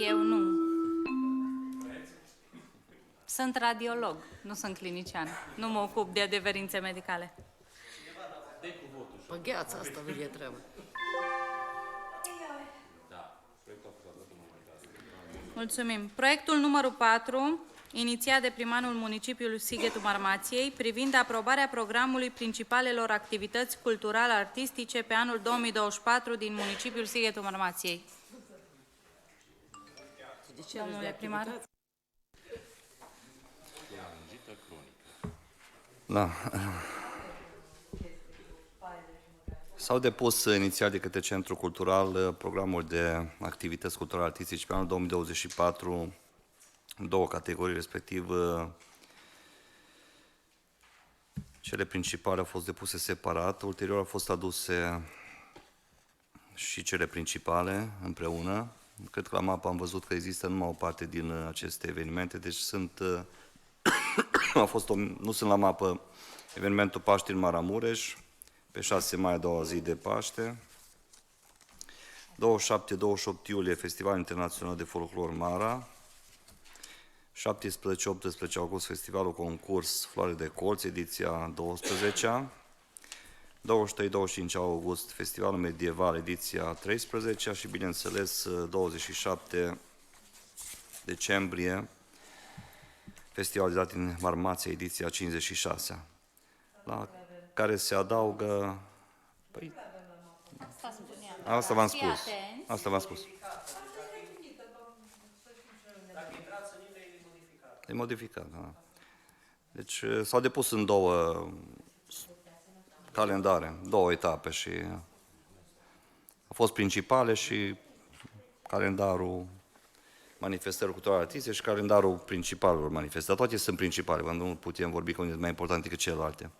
S2: Eu nu. Sunt radiolog, nu sunt clinician. Nu mă ocup de adeverințe medicale.
S4: Pe gheața asta vine treaba.
S2: Mulțumim. Proiectul numărul 4, inițiat de primarul municipiului Sighetul Marmației, privind aprobarea programului principalelor activități cultural-artistice pe anul 2024 din municipiul Sighetul Marmației. Domnule primar.
S3: Da. S-au depus inițial de către Centrul Cultural programul de activități culturale artistice pe anul 2024 în două categorii, respectiv cele principale au fost depuse separat, ulterior au fost aduse și cele principale împreună. Cred că la mapă am văzut că există numai o parte din aceste evenimente, deci sunt, nu sunt la mapă evenimentul Paști în Maramureș, pe 6 mai, a doua zi de Paște, 27-28 iulie, Festival Internațional de Folclor Mara, 17-18 august, Festivalul Concurs Floare de Colț, ediția 12-a, 23-25 august, Festivalul Medieval, ediția 13-a și, bineînțeles, 27 decembrie, Festivalul de dat în Marmația, ediția 56-a, la care se adaugă... Păi, asta v-am spus. Asta v-am spus. E modificat, da. Deci s-au depus în două calendare, două etape și au fost principale și calendarul manifestărilor culturale artistice și calendarul principalelor manifestări. Toate sunt principale, nu putem vorbi că unele sunt mai importante decât celelalte.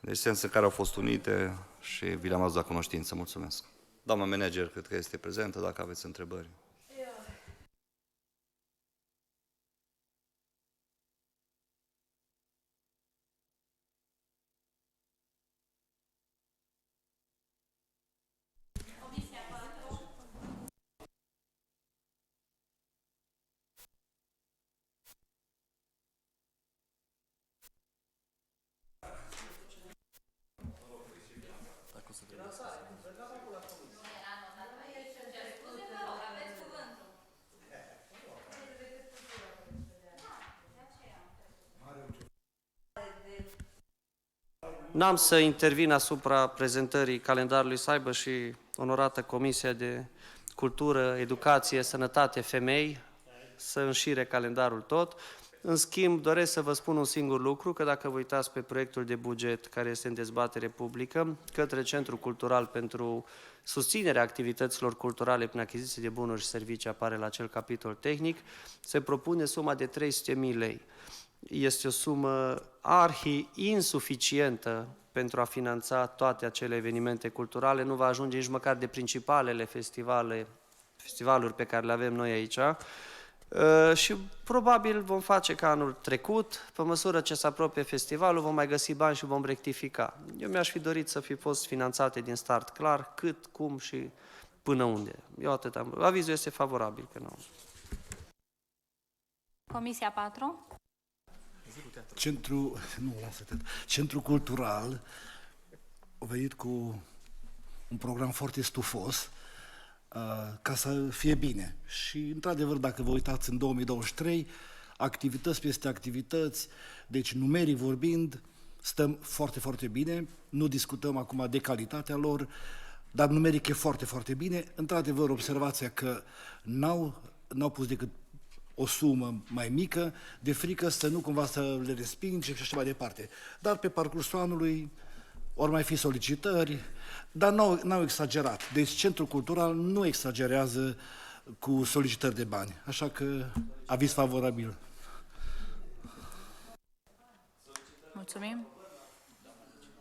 S3: Deci sens în care au fost unite și vi le-am adus la cunoștință. Mulțumesc. Doamna manager, cred că este prezentă, dacă aveți întrebări.
S5: N-am să intervin asupra prezentării calendarului, să aibă și onorată Comisia de Cultură, Educație, Sănătate, Femei, să înșire calendarul tot. În schimb, doresc să vă spun un singur lucru, că dacă vă uitați pe proiectul de buget care este în dezbatere publică, către Centrul Cultural pentru susținerea activităților culturale prin achiziție de bunuri și servicii, apare la acel capitol tehnic, se propune suma de 300.000 lei. Este o sumă insuficientă pentru a finanța toate acele evenimente culturale, nu va ajunge nici măcar de principalele festivaluri pe care le avem noi aici. Și probabil vom face ca anul trecut, pe măsură ce se apropie festivalul, vom mai găsi bani și vom rectifica. Eu mi-aș fi dorit să fi fost finanțate din start clar, cât, cum și până unde. Eu atât am. Avizul este favorabil pe nou.
S2: Comisia 4.
S9: Centrul Cultural a venit cu un program foarte stufos ca să fie bine. Și, într-adevăr, dacă vă uitați în 2023, activități peste activități, deci numeric vorbind, stăm foarte, foarte bine, nu discutăm acum de calitatea lor, dar numeric e foarte, foarte bine. Într-adevăr, observația că n-au pus decât o sumă mai mică, de frică să nu cumva să le respingem și așa mai departe. Dar pe parcursul anului ori mai fi solicitări, dar n-au exagerat. Deci Centrul Cultural nu exagerează cu solicitări de bani. Așa că aviz favorabil.
S2: Mulțumim.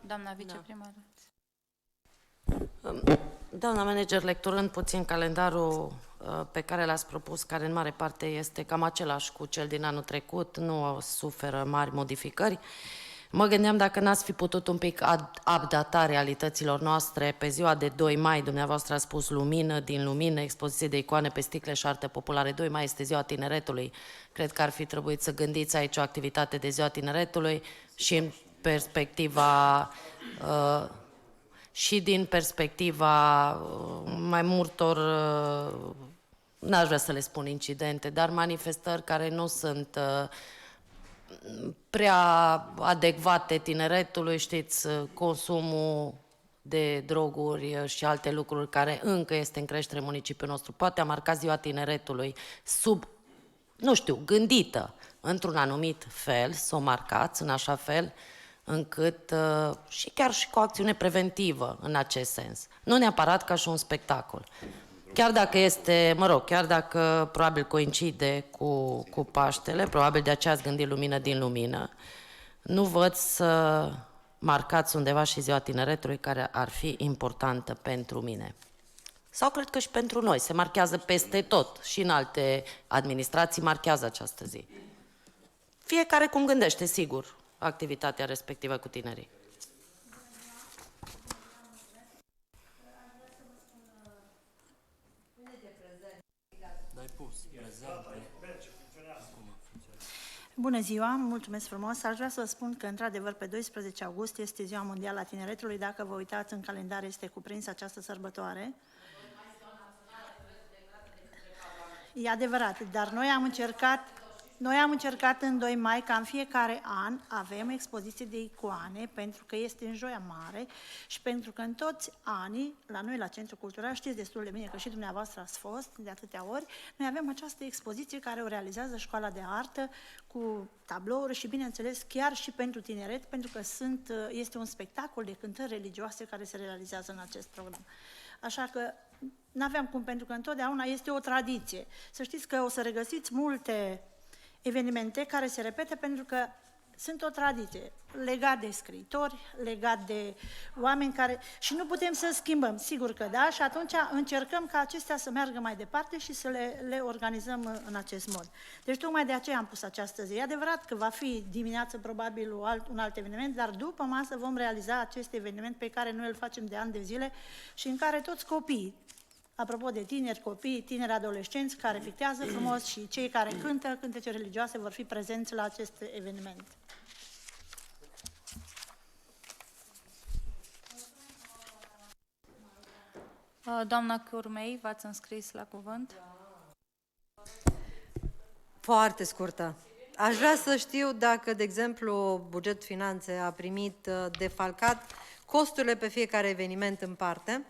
S2: Doamna viceprimar.
S4: Doamna manager, lecturând puțin calendarul pe care l-ați propus, care în mare parte este cam același cu cel din anul trecut, nu suferă mari modificări, mă gândeam dacă n-ați fi putut un pic updata realităților noastre. Pe ziua de 2 mai, dumneavoastră a spus lumină din lumină, expoziție de icoane pe sticle și arte populare. 2 mai este ziua tineretului. Cred că ar fi trebuit să gândiți aici o activitate de ziua tineretului și în perspectiva... și din perspectiva mai multor, n-aș vrea să le spun incidente, dar manifestări care nu sunt prea adecvate tineretului, știți, consumul de droguri și alte lucruri care încă este în creștere în municipiul nostru. Poate a marcat ziua tineretului sub, nu știu, gândită într-un anumit fel, să o marcați în așa fel, încât și chiar și cu o acțiune preventivă în acest sens. Nu neapărat ca și un spectacol. Chiar dacă este, chiar dacă probabil coincide cu Paștele, probabil de aceea ați gândit lumină din lumină, nu văd să marcați undeva și ziua tineretului, care ar fi importantă pentru mine. Sau cred că și pentru noi. Se marchează peste tot și în alte administrații marchează această zi. Fiecare cum gândește, sigur, activitatea respectivă cu tinerii.
S12: Bună ziua, mulțumesc frumos. Aș vrea să vă spun că, într-adevăr, pe 12 august este Ziua Mondială a Tineretului. Dacă vă uitați în calendar, este cuprinsă această sărbătoare. E adevărat, dar noi am încercat în 2 mai ca în fiecare an avem expoziție de icoane, pentru că este în Joia Mare și pentru că în toți anii, la noi la Centrul Cultural, știți destul de bine că și dumneavoastră ați fost de atâtea ori, noi avem această expoziție care o realizează Școala de Artă cu tablouri și, bineînțeles, chiar și pentru tineret, pentru că este un spectacol de cântări religioase care se realizează în acest program. Așa că n-aveam cum, pentru că întotdeauna este o tradiție. Să știți că o să regăsiți multe evenimente care se repete pentru că sunt o tradiție legat de scriitori, legat de oameni care... și nu putem să schimbăm, sigur că da, și atunci încercăm ca acestea să meargă mai departe și să le organizăm în acest mod. Deci tocmai de aceea am pus această zi. E adevărat că va fi dimineață probabil un alt eveniment, dar după masă vom realiza acest eveniment pe care noi îl facem de ani de zile și în care toți copiii, apropo de tineri copii, tineri adolescenți care pictează frumos și cei care cântă cântece religioase vor fi prezenți la acest eveniment.
S2: Doamna Curmei, v-ați înscris la cuvânt?
S8: Foarte scurtă. Aș vrea să știu dacă, de exemplu, Buget Finanțe a primit defalcat costurile pe fiecare eveniment în parte,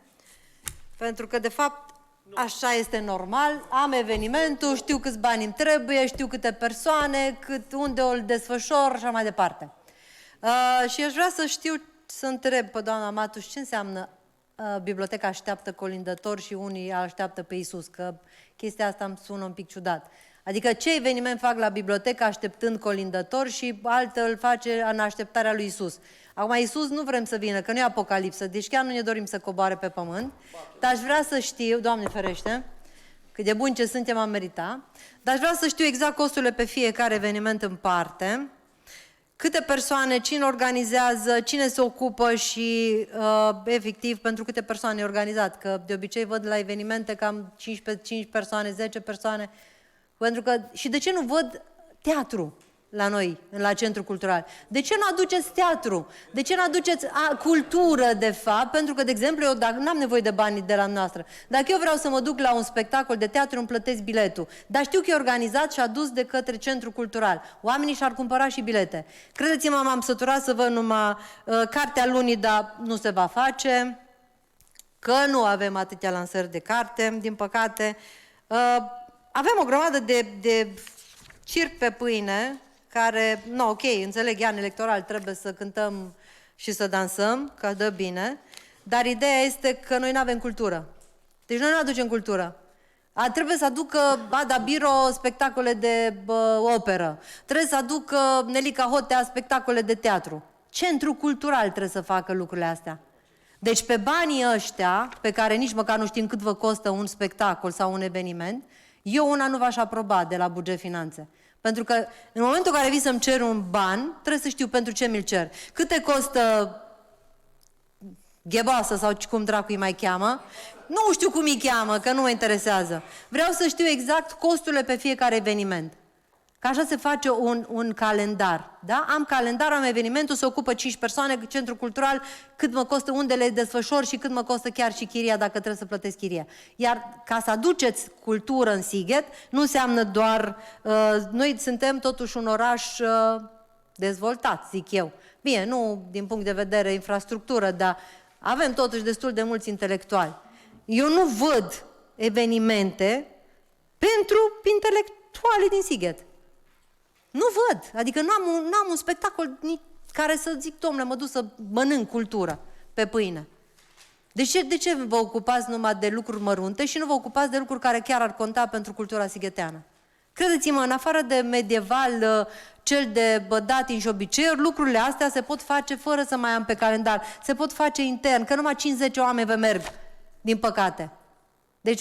S8: pentru că, de fapt, așa este normal, am evenimentul, știu câți bani îmi trebuie, știu câte persoane, unde o desfășor și așa mai departe. Și aș vrea să știu, să întreb pe doamna Matuș, ce înseamnă biblioteca așteaptă colindători și unii așteaptă pe Iisus, că chestia asta îmi sună un pic ciudat. Adică ce eveniment fac la bibliotecă așteptând colindători și altă îl face în așteptarea lui Iisus. Acum Iisus nu vrem să vină, că nu e apocalipsă, deci chiar nu ne dorim să coboare pe pământ, dar aș vrea să știu, Doamne ferește, cât de bun ce suntem am merita, dar aș vrea să știu exact costurile pe fiecare eveniment în parte, câte persoane, cine organizează, cine se ocupă și, efectiv, pentru câte persoane e organizat, că de obicei văd la evenimente cam 5 persoane, 10 persoane, pentru că, și de ce nu văd teatru la noi, la Centrul Cultural? De ce nu aduceți teatru? De ce nu aduceți cultură, de fapt? Pentru că, de exemplu, eu dacă n-am nevoie de bani de la noastră, dacă eu vreau să mă duc la un spectacol de teatru, îmi plătesc biletul, dar știu că e organizat și adus de către Centrul Cultural. Oamenii și-ar cumpăra și bilete. Credeți-mă, m-am săturat să văd numai Cartea Lunii, dar nu se va face. că nu avem atâtea lansări de carte, din păcate. Avem o grămadă de circ pe pâine, care, nu, ok, înțeleg, an electoral, trebuie să cântăm și să dansăm, că dă bine, dar ideea este că noi nu avem cultură. Deci noi nu aducem cultură. Trebuie să aducă Ada Biro spectacole de operă, trebuie să aducă Nelica Hotea spectacole de teatru. Centrul cultural trebuie să facă lucrurile astea. Deci pe banii ăștia, pe care nici măcar nu știm cât vă costă un spectacol sau un eveniment, eu una nu v-aș aproba de la buget finanțe. Pentru că în momentul în care vii să-mi cer un ban, trebuie să știu pentru ce mi-l cer. Cât te costă gheboasă sau cum dracu îi mai cheamă? Nu știu cum îi cheamă, că nu mă interesează. Vreau să știu exact costurile pe fiecare eveniment. Că așa se face un calendar. Da? Am calendar, am evenimentul, se ocupă 5 persoane, centru cultural, cât mă costă, unde le desfășor și cât mă costă chiar și chiria, dacă trebuie să plătesc chiria. Iar ca să aduceți cultură în Sighet, nu înseamnă doar... noi suntem totuși un oraș dezvoltat, zic eu. Bine, nu din punct de vedere infrastructură, dar avem totuși destul de mulți intelectuali. Eu nu văd evenimente pentru intelectualii din Sighet. Nu văd. Adică nu am un spectacol care să zic, domnule, mă duc să mănânc cultură pe pâine. De ce vă ocupați numai de lucruri mărunte și nu vă ocupați de lucruri care chiar ar conta pentru cultura sigheteană? Credeți-mă, în afară de medieval, cel de datini și obiceiuri, lucrurile astea se pot face fără să mai am pe calendar. Se pot face intern, că numai 50 oameni vă merg, din păcate. Deci,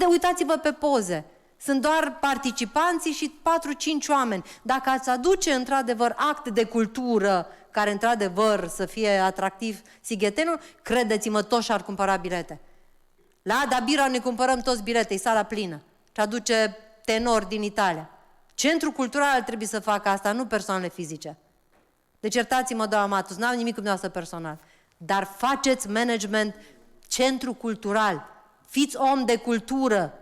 S8: uitați-vă pe poze. Sunt doar participanții și 4-5 oameni. Dacă ați aduce într-adevăr acte de cultură care într-adevăr să fie atractiv sighetenul, credeți-mă, toți ar cumpăra bilete. La Ada Biro ne cumpărăm toți bilete, e sala plină. Și aduce tenori din Italia. Centrul cultural trebuie să facă asta, nu persoanele fizice. Deci iertați-mă, doamna Matus, n-am nimic cu dumneavoastră personal. Dar faceți management centru cultural. Fiți om de cultură.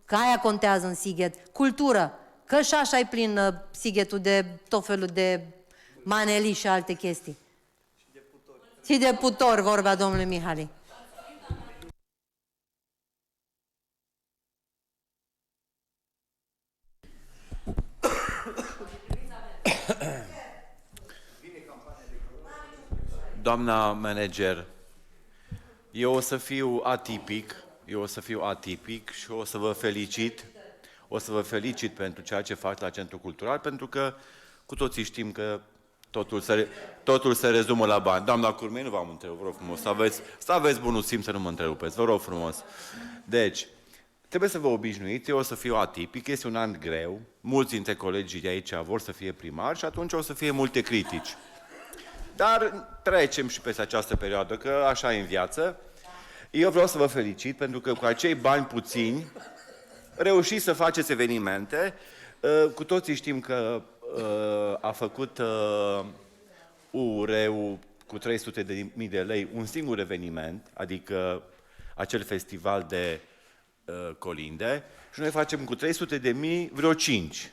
S8: Că aia contează în Sighet. Cultură. Că și așa e plin Sighetul de tot felul de manelii și alte chestii. Și de putori, vorbea domnului Mihali.
S7: Doamna manager, eu o să fiu atipic și o să vă felicit. O să vă felicit pentru ceea ce faceți la Centrul Cultural, pentru că cu toții știm că totul se rezumă la bani. Doamna Curmei, nu v-am întrerupt, vă rog frumos, să aveți bunul simț să nu mă întrerupeți, vă rog frumos. Deci, trebuie să vă obișnuiți, eu o să fiu atipic, este un an greu, mulți dintre colegii de aici vor să fie primari și atunci o să fie multe critici. Dar trecem și peste această perioadă, că așa e în viață. Eu vreau să vă felicit pentru că cu acei bani puțini reușiți să faceți evenimente. Cu toții știm că a făcut UR-ul cu 300.000 de lei un singur eveniment, adică acel festival de colinde, și noi facem cu 300.000 vreo 5.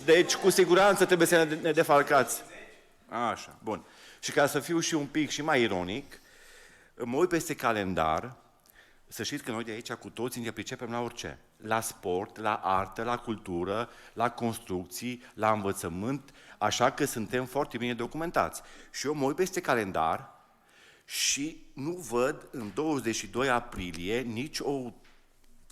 S7: Deci cu siguranță trebuie să ne defalcați. Așa, bun. Și ca să fiu și un pic și mai ironic, mă uit peste calendar, să știți că noi de aici cu toții ne pricepem la orice. La sport, la artă, la cultură, la construcții, la învățământ, așa că suntem foarte bine documentați. Și eu mă uit peste calendar și nu văd în 22 aprilie nici o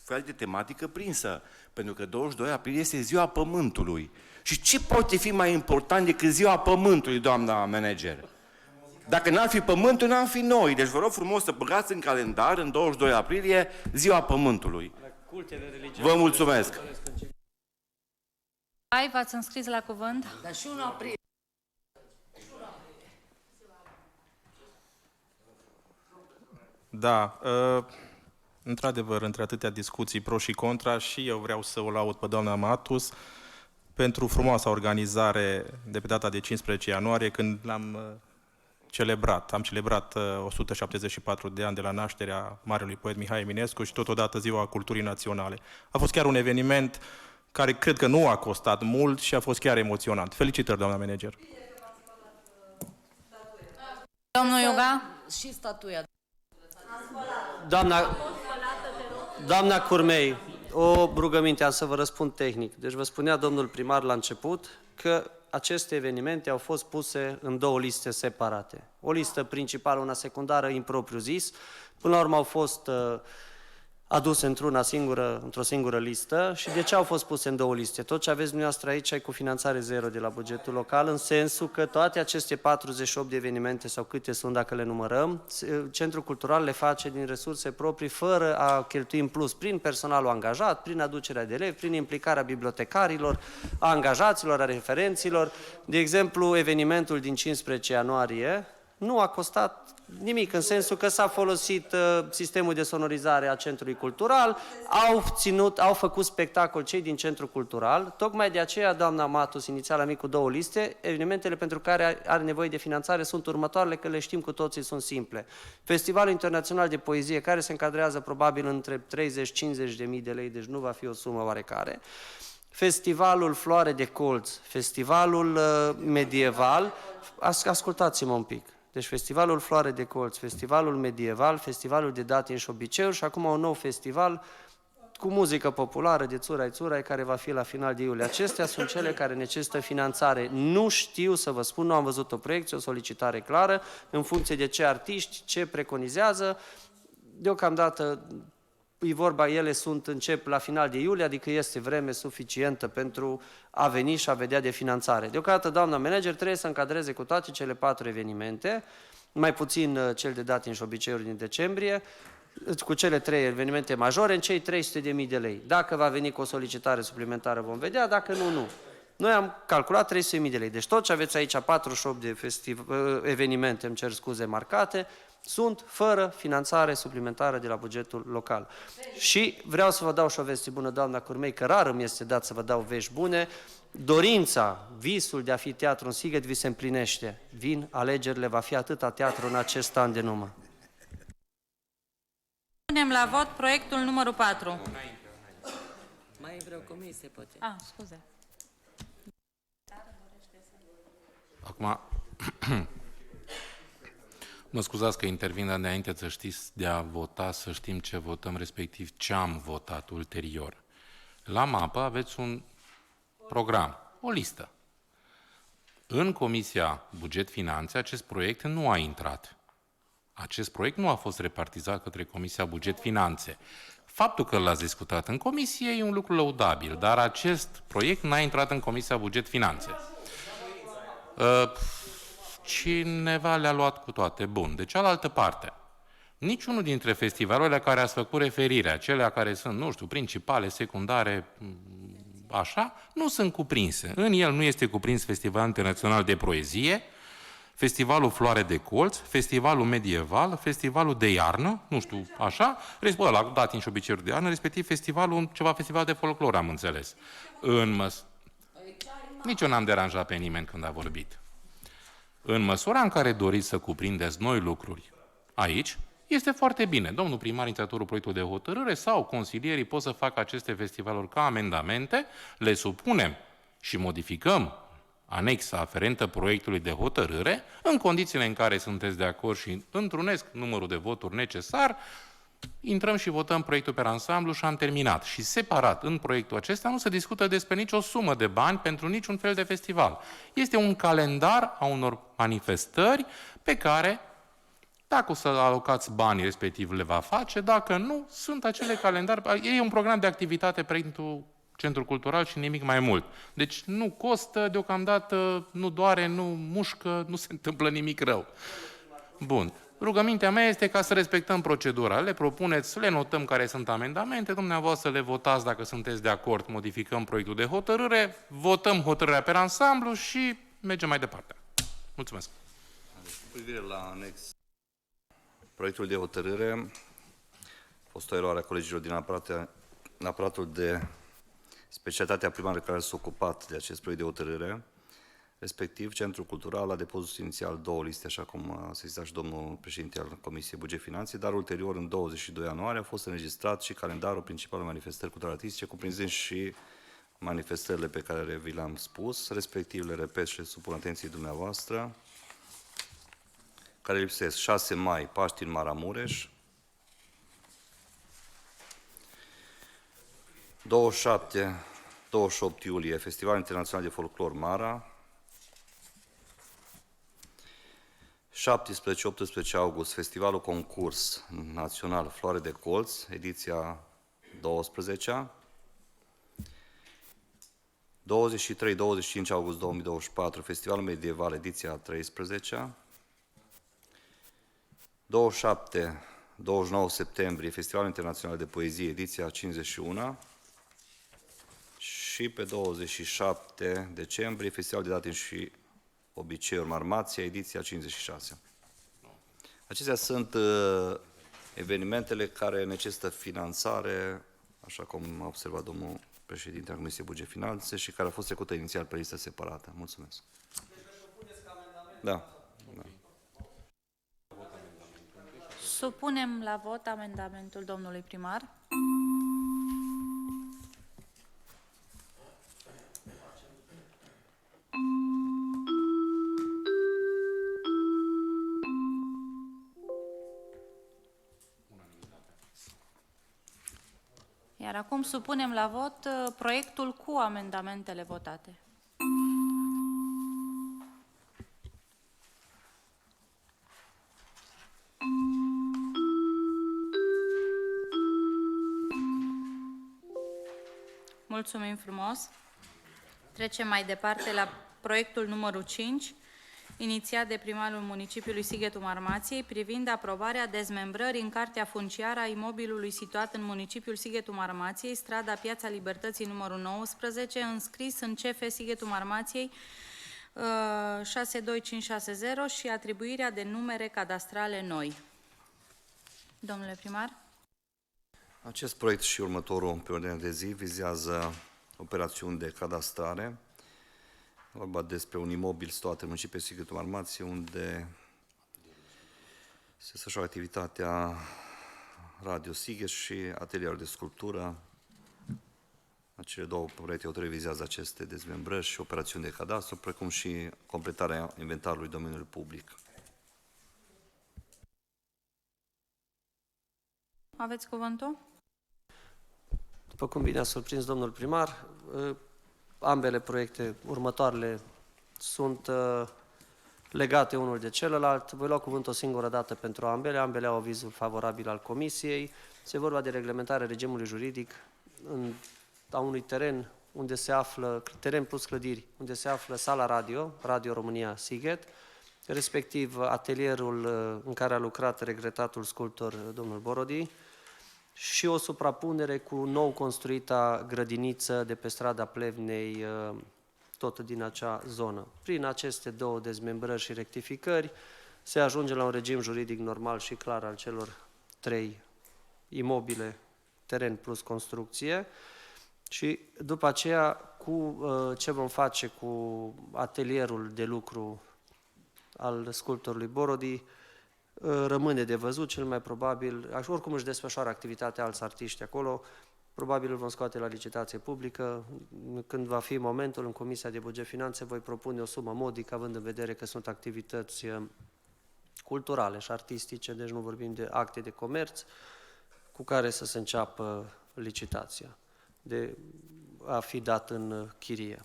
S7: fel de tematică prinsă, pentru că 22 aprilie este ziua Pământului. Și ce poate fi mai important decât ziua Pământului, doamna manager? Dacă n-ar fi Pământul, n-am fi noi. Deci vă rog frumos să băgați în calendar, în 22 aprilie, ziua Pământului. Vă mulțumesc!
S2: Hai, v-ați înscris la cuvânt?
S4: Dar și 1 aprilie.
S10: Da, într-adevăr, între atâtea discuții pro și contra, și eu vreau să o laud pe doamna Matus pentru frumoasa organizare de pe data de 15 ianuarie, când l-am celebrat. Am celebrat 174 de ani de la nașterea marelui poet Mihai Eminescu și totodată Ziua Culturii Naționale. A fost chiar un eveniment care cred că nu a costat mult și a fost chiar emoționant. Felicitări, doamna manager!
S2: Domnul Iuga?
S4: Și statuia.
S5: Doamna Curmei, o rugăminte, am să vă răspund tehnic. Deci vă spunea domnul primar la început că aceste evenimente au fost puse în două liste separate. O listă principală, una secundară, impropriu zis. Până la urmă au fost aduse într-o singură listă. Și de ce au fost puse în două liste? Tot ce aveți dumneavoastră aici e cu finanțare zero de la bugetul local, în sensul că toate aceste 48 de evenimente, sau câte sunt dacă le numărăm, Centrul Cultural le face din resurse proprii, fără a cheltui în plus, prin personalul angajat, prin aducerea de elevi, prin implicarea bibliotecarilor, a angajaților, a referenților. De exemplu, evenimentul din 15 ianuarie nu a costat nimic, în sensul că s-a folosit sistemul de sonorizare a Centrului Cultural, au făcut spectacol cei din Centrul Cultural, tocmai de aceea, doamna Matus, inițial am cu două liste, evenimentele pentru care are nevoie de finanțare sunt următoarele, că le știm cu toții, sunt simple. Festivalul Internațional de Poezie, care se încadrează probabil între 30-50 de mii de lei, deci nu va fi o sumă oarecare. Festivalul Floare de Colț, Festivalul Medieval, ascultați-mă un pic. Deci Festivalul Floare de Colț, Festivalul Medieval, Festivalul de Datini și Obiceiuri și acum un nou festival cu muzică populară de Țurai, care va fi la final de iulie. Acestea sunt cele care necesită finanțare. Nu știu să vă spun, nu am văzut o proiecție, o solicitare clară, în funcție de ce artiști, ce preconizează. Deocamdată, e vorba, ele încep la final de iulie, adică este vreme suficientă pentru a veni și a vedea de finanțare. Deocamdată, doamna manager trebuie să încadreze cu toate cele 4 evenimente, mai puțin cel de Datini și Obiceiuri din decembrie, cu cele 3 evenimente majore, în cei 300.000 de lei. Dacă va veni cu o solicitare suplimentară, vom vedea, dacă nu, nu. Noi am calculat 300.000 de lei. Deci tot ce aveți aici, 48 de evenimente, îmi cer scuze, marcate, sunt fără finanțare suplimentară de la bugetul local. Și vreau să vă dau și o veste bună, doamna Curmei, că rar îmi este dat să vă dau vești bune. Dorința, visul de a fi teatru în Sighet vi se împlinește. Vin alegerile, va fi atâta teatru în acest an de număr.
S2: Punem la vot proiectul numărul 4.
S4: Mai vreau comisie, poate.
S2: Scuze.
S1: Acum, mă scuzați că intervin, dar înainte să știți de a vota, să știm ce votăm, respectiv ce am votat ulterior. La mapă aveți un program, o listă. În Comisia Buget-Finanțe acest proiect nu a intrat. Acest proiect nu a fost repartizat către Comisia Buget-Finanțe. Faptul că l-ați discutat în comisie e un lucru lăudabil, dar acest proiect n-a intrat în Comisia Buget-Finanțe. Cineva le-a luat cu toate. Bun. De cealaltă parte, niciunul dintre festivalurile la care ați făcut referire, acelea care sunt, nu știu, principale, secundare, așa, nu sunt cuprinse. În el nu este cuprins Festivalul Internațional de Poezie, Festivalul Floare de Colț, Festivalul Medieval, Festivalul de Iarnă, nu știu, așa, la Datini și Obiceiuri de Iarnă, respectiv festival de folclor, am înțeles. Nici eu n-am deranjat pe nimeni când a vorbit. În măsura în care doriți să cuprindeți noi lucruri aici, este foarte bine. Domnul primar, inițiatorul proiectului de hotărâre sau consilierii pot să facă aceste festivaluri ca amendamente, le supunem și modificăm anexa aferentă proiectului de hotărâre, în condițiile în care sunteți de acord și întrunesc numărul de voturi necesar, intrăm și votăm proiectul pe ansamblu și am terminat. Și separat, în proiectul acesta, nu se discută despre nicio sumă de bani pentru niciun fel de festival. Este un calendar a unor manifestări pe care, dacă o să alocați banii, respectiv le va face, dacă nu, sunt acele calendari. E un program de activitate pentru Centrul Cultural și nimic mai mult. Deci nu costă, deocamdată nu doare, nu mușcă, nu se întâmplă nimic rău. Bun. Rugămintea mea este ca să respectăm procedura. Le propuneți, le notăm care sunt amendamente, dumneavoastră le votați dacă sunteți de acord, modificăm proiectul de hotărâre, votăm hotărârea pe ansamblu și mergem mai departe. Mulțumesc.
S3: Cu privire la anex, proiectul de hotărâre, a fost o eroare a colegilor din aparatul de specialitatea primară care s-a ocupat de acest proiect de hotărâre. Respectiv, Centrul Cultural a depus inițial 2 liste, așa cum a sesizat și domnul președinte al Comisiei Buget-Finanțe, dar ulterior, în 22 ianuarie, a fost înregistrat și calendarul principal de manifestări culturale artistice, cuprinzând și manifestările pe care vi le-am spus, respectiv, le repet și le supun atenției dumneavoastră, care lipsesc 6 mai, Paști în Maramureș, 27-28 iulie, Festival Internațional de Folclor Mara. 17-18 august, Festivalul Concurs Național Floare de Colț, ediția 12-a. 23-25 august 2024, Festivalul Medieval, ediția 13-a. 27-29 septembrie, Festivalul Internațional de Poezie, ediția 51-a. Și pe 27 decembrie, Festivalul de Datini și Obiceiuri Marmația, ediția 56. Acestea sunt evenimentele care necesită finanțare, așa cum a observat domnul președinte al Comisiei Buget Finanțe și care a fost trecută inițial pe listă separată. Mulțumesc. Da.
S2: Supunem la vot amendamentul domnului primar. Iar acum supunem la vot proiectul cu amendamentele votate. Mulțumim frumos. Trecem mai departe la proiectul numărul 5, inițiat de primarul municipiului Sighetul Marmației, privind aprobarea dezmembrării în cartea funciară a imobilului situat în municipiul Sighetul Marmației, strada Piața Libertății numărul 19, înscris în CF Sighetul Marmației 62560 și atribuirea de numere cadastrale noi. Domnule primar.
S3: Acest proiect și următorul pe ordine de zi vizează operațiuni de cadastrare. Vorba despre un imobil situat în municipiul Sighetul Marmației, unde se desfășoară activitatea Radio Sighet și atelierul de sculptură. Acele două proiecte hotărâri vizează aceste dezmembrări și operațiuni de cadastru, precum și completarea inventarului domeniului public.
S2: Aveți cuvântul?
S5: După cum bine a surprins domnul primar, ambele proiecte următoarele sunt legate unul de celălalt. Voi lua cuvântul o singură dată pentru ambele. Ambele au avizul favorabil al Comisiei. Se vorba de reglementarea regimului juridic a unui teren unde se află, teren plus clădiri, unde se află sala radio, Radio România Sighet, respectiv atelierul în care a lucrat regretatul sculptor domnul Borodi, și o suprapunere cu nou construita grădiniță de pe strada Plevnei, tot din acea zonă. Prin aceste două dezmembrări și rectificări se ajunge la un regim juridic normal și clar al celor trei imobile, teren plus construcție, și după aceea ce vom face cu atelierul de lucru al sculptorului Borodi rămâne de văzut, cel mai probabil, oricum își desfășoară activitatea alți artiști acolo, probabil îl vom scoate la licitație publică. Când va fi momentul, în Comisia de Buget Finanțe voi propune o sumă modică, având în vedere că sunt activități culturale și artistice, deci nu vorbim de acte de comerț, cu care să se înceapă licitația de a fi dat în chirie.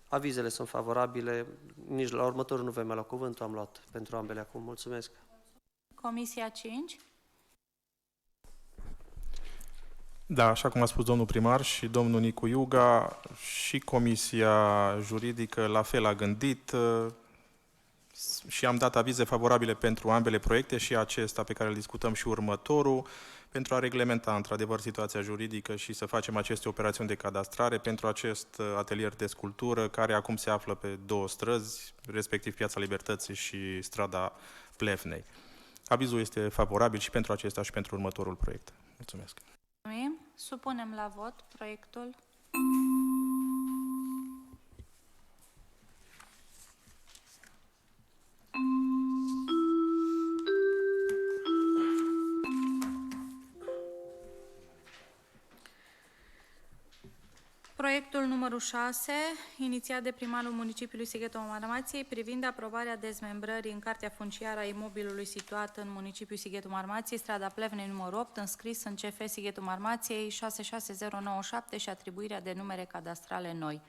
S5: Avizele sunt favorabile, nici la următorul nu voi mai lua cuvântul, am luat pentru ambele acum. Mulțumesc.
S2: Comisia 5.
S10: Da, așa cum a spus domnul primar și domnul Nicu Iuga, și Comisia Juridică la fel a gândit și am dat avize favorabile pentru ambele proiecte, și acesta pe care îl discutăm și următorul, pentru a reglementa într-adevăr situația juridică și să facem aceste operațiuni de cadastrare pentru acest atelier de sculptură, care acum se află pe două străzi, respectiv Piața Libertății și strada Plevnei. Avizul este favorabil și pentru acesta și pentru următorul proiect. Mulțumesc.
S2: Supunem la vot proiectul. Proiectul numărul 6, inițiat de primarul municipiului Sighetul Marmației, privind aprobarea dezmembrării în cartea funciară a imobilului situat în municipiul Sighetul Marmației, strada Plevnei numărul 8, înscris în CF Sighetul Marmației 66097 și atribuirea de numere cadastrale noi.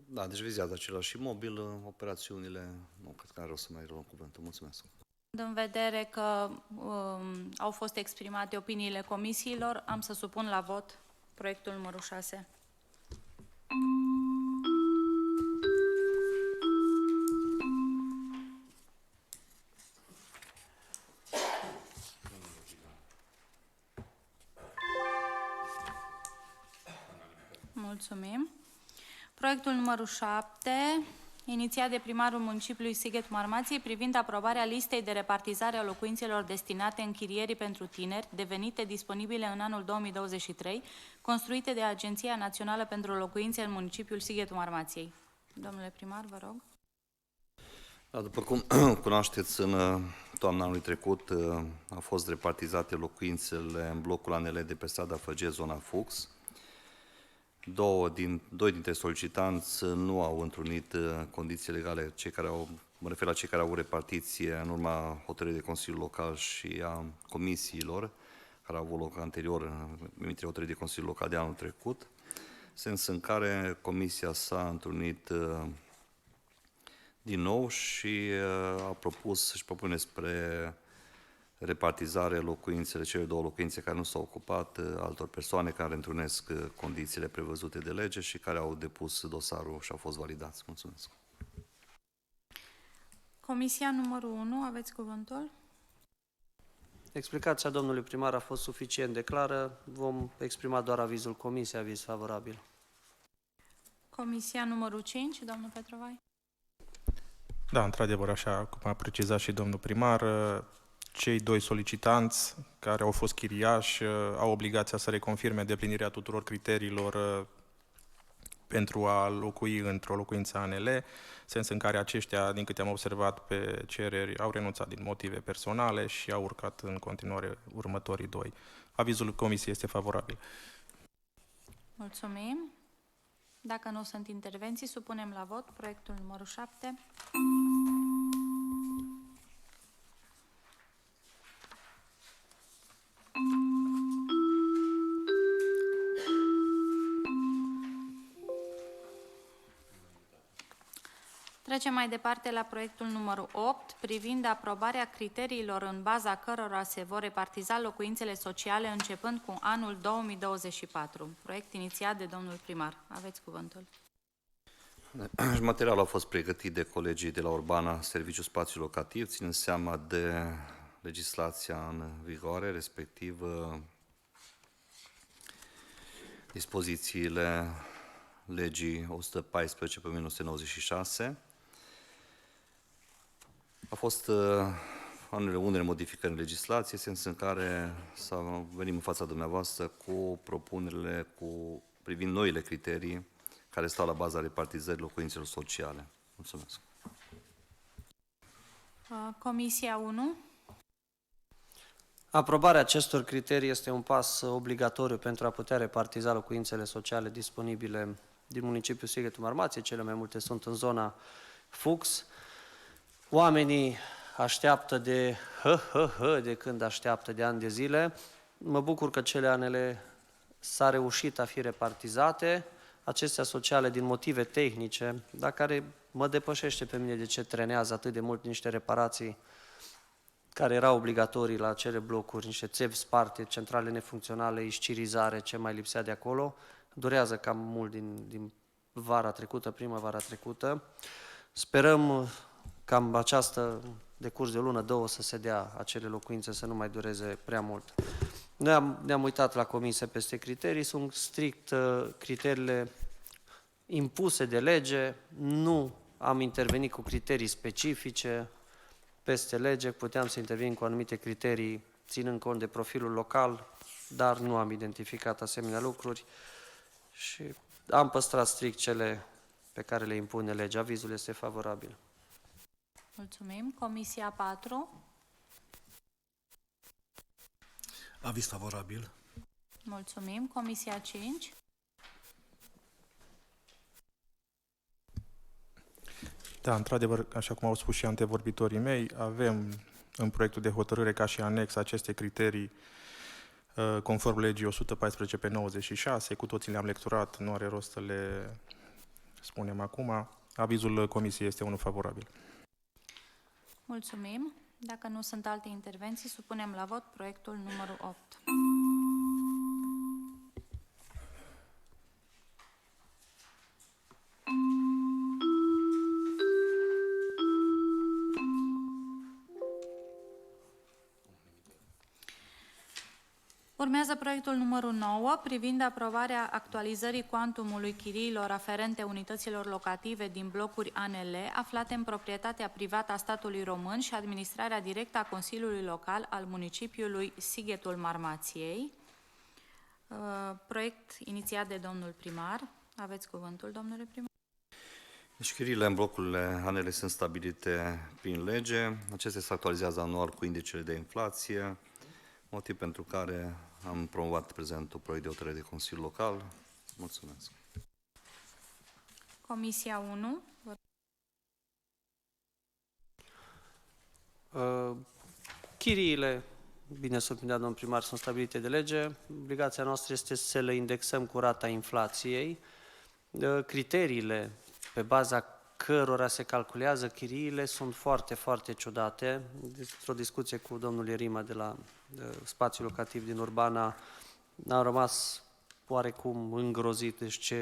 S3: Da, deci vizează același imobil, operațiunile, nu cred că are rost să mai luăm cuvântul. Mulțumesc.
S2: În vedere că au fost exprimate opiniile comisiilor, am să supun la vot proiectul numărul 6. Mulțumim. Proiectul numărul 7, inițiat de primarul municipiului Sighetul Marmației, privind aprobarea listei de repartizare a locuințelor destinate închirierii pentru tineri, devenite disponibile în anul 2023, construite de Agenția Națională pentru Locuințe în municipiul Sighetul Marmației. Domnule primar, vă rog.
S3: Da, după cum cunoașteți, în toamna anului trecut au fost repartizate locuințele în blocul ANL de pe strada Făget, zona Fux. Doi dintre solicitanți nu au întrunit condiții legale, mă refer la cei care au repartiție în urma hotărârii de Consiliul Local și a comisiilor, care au avut loc anterior, emiterea hotărârii de Consiliul Local de anul trecut, sens în care comisia s-a întrunit din nou și își propune spre repartizare cele două locuințe care nu s-au ocupat altor persoane care întrunesc condițiile prevăzute de lege și care au depus dosarul și au fost validați. Mulțumesc.
S2: Comisia numărul 1, aveți cuvântul.
S5: Explicația domnului primar a fost suficient de clară. Vom exprima doar avizul comisiei, aviz favorabil.
S2: Comisia numărul 5, domnul Petrovai.
S10: Da, într-adevăr, așa cum a precizat și domnul primar, cei doi solicitanți care au fost chiriași au obligația să reconfirme îndeplinirea tuturor criteriilor pentru a locui într-o locuință ANL, sens în care aceștia, din câte am observat pe cereri, au renunțat din motive personale și au urcat în continuare următorii doi. Avizul comisiei este favorabil.
S2: Mulțumim. Dacă nu sunt intervenții, supunem la vot proiectul numărul 7. Trecem mai departe la proiectul numărul 8, privind aprobarea criteriilor în baza cărora se vor repartiza locuințele sociale începând cu anul 2024. Proiect inițiat de domnul primar. Aveți cuvântul.
S3: Materialul a fost pregătit de colegii de la Urbana, Serviciul Spațiu Locativ, ținând seama de legislația în vigoare, respectiv dispozițiile legii 114/1996. A fost unele modificări în legislație, sens în care venim în fața dumneavoastră cu propunerile privind noile criterii care stau la baza repartizării locuințelor sociale. Mulțumesc.
S2: Comisia 1.
S5: Aprobarea acestor criterii este un pas obligatoriu pentru a putea repartiza locuințele sociale disponibile din municipiul Sighetul Marmației, cele mai multe sunt în zona Fux. Oamenii așteaptă de când așteaptă de ani de zile. Mă bucur că cele ANL s-a reușit a fi repartizate, acestea sociale din motive tehnice, dar care mă depășește pe mine de ce trenează atât de mult niște reparații care erau obligatorii la acele blocuri, niște țevi sparte, centrale nefuncționale, iscirizare, ce mai lipsea de acolo. Durează cam mult din vara trecută, primăvara trecută. Sperăm cam această decurs de o lună, două, să se dea acele locuințe, să nu mai dureze prea mult. Noi ne-am uitat la comisie peste criterii, sunt strict criteriile impuse de lege, nu am intervenit cu criterii specifice peste lege, puteam să intervenim cu anumite criterii ținând cont de profilul local, dar nu am identificat asemenea lucruri și am păstrat strict cele pe care le impune legea. Avizul este favorabil.
S2: Mulțumim. Comisia 4.
S9: Aviz favorabil.
S2: Mulțumim. Comisia 5.
S10: Da, într-adevăr, așa cum au spus și antevorbitorii mei, avem în proiectul de hotărâre ca și anex aceste criterii conform legii 114 pe 96, cu toții le-am lecturat, nu are rost să le spunem acum. Avizul Comisiei este unul favorabil.
S2: Mulțumim. Dacă nu sunt alte intervenții, supunem la vot proiectul numărul 8. Urmează proiectul numărul 9 privind aprobarea actualizării cuantumului chiriilor aferente unităților locative din blocuri ANL aflate în proprietatea privată a statului român și administrarea directă a Consiliului Local al municipiului Sighetul Marmației. Proiect inițiat de domnul primar. Aveți cuvântul, domnule primar.
S3: Deci chiriile în blocurile ANL sunt stabilite prin lege. Acestea se actualizează anual cu indicele de inflație, motiv pentru care am promovat prezentul proiect de hotărâre de Consiliul Local. Mulțumesc.
S2: Comisia 1.
S5: Chiriile, bine surprindea domnul primar, sunt stabilite de lege. Obligația noastră este să le indexăm cu rata inflației. Criteriile pe baza cărora se calculează chiriile sunt foarte, foarte ciudate. Într-o discuție cu domnul Ierima de la spațiul locativ din Urbana, am rămas oarecum îngrozit, deci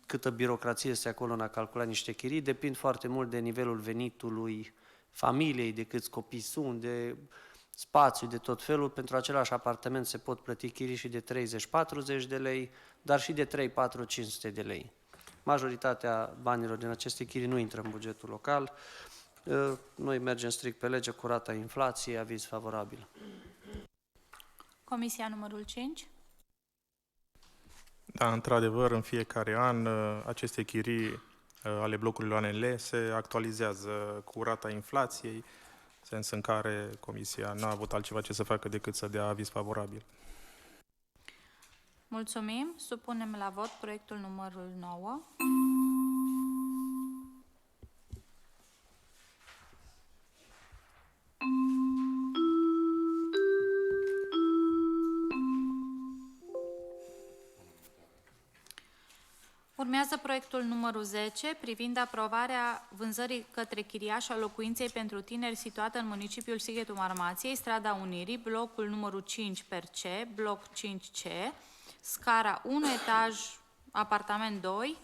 S5: câtă birocrație este acolo în a calcula niște chirii, depind foarte mult de nivelul venitului familiei, de câți copii sunt, de spațiu, de tot felul. Pentru același apartament se pot plăti chirii și de 30-40 de lei, dar și de 3-4-500 de lei. Majoritatea banilor din aceste chirii nu intră în bugetul local. Noi mergem strict pe lege cu rata inflației, aviz favorabil.
S2: Comisia numărul 5.
S10: Da, într-adevăr, în fiecare an aceste chirii ale blocurilor ANL se actualizează cu rata inflației, sens în care Comisia n-a avut altceva ce să facă decât să dea aviz favorabil.
S2: Mulțumim. Supunem la vot proiectul numărul 9. Urmează proiectul numărul 10 privind aprobarea vânzării către chiriaș a locuinței pentru tineri situată în municipiul Sighetul Marmației, strada Unirii, blocul numărul 5 per C, bloc 5C, scara 1, etaj, apartament 2,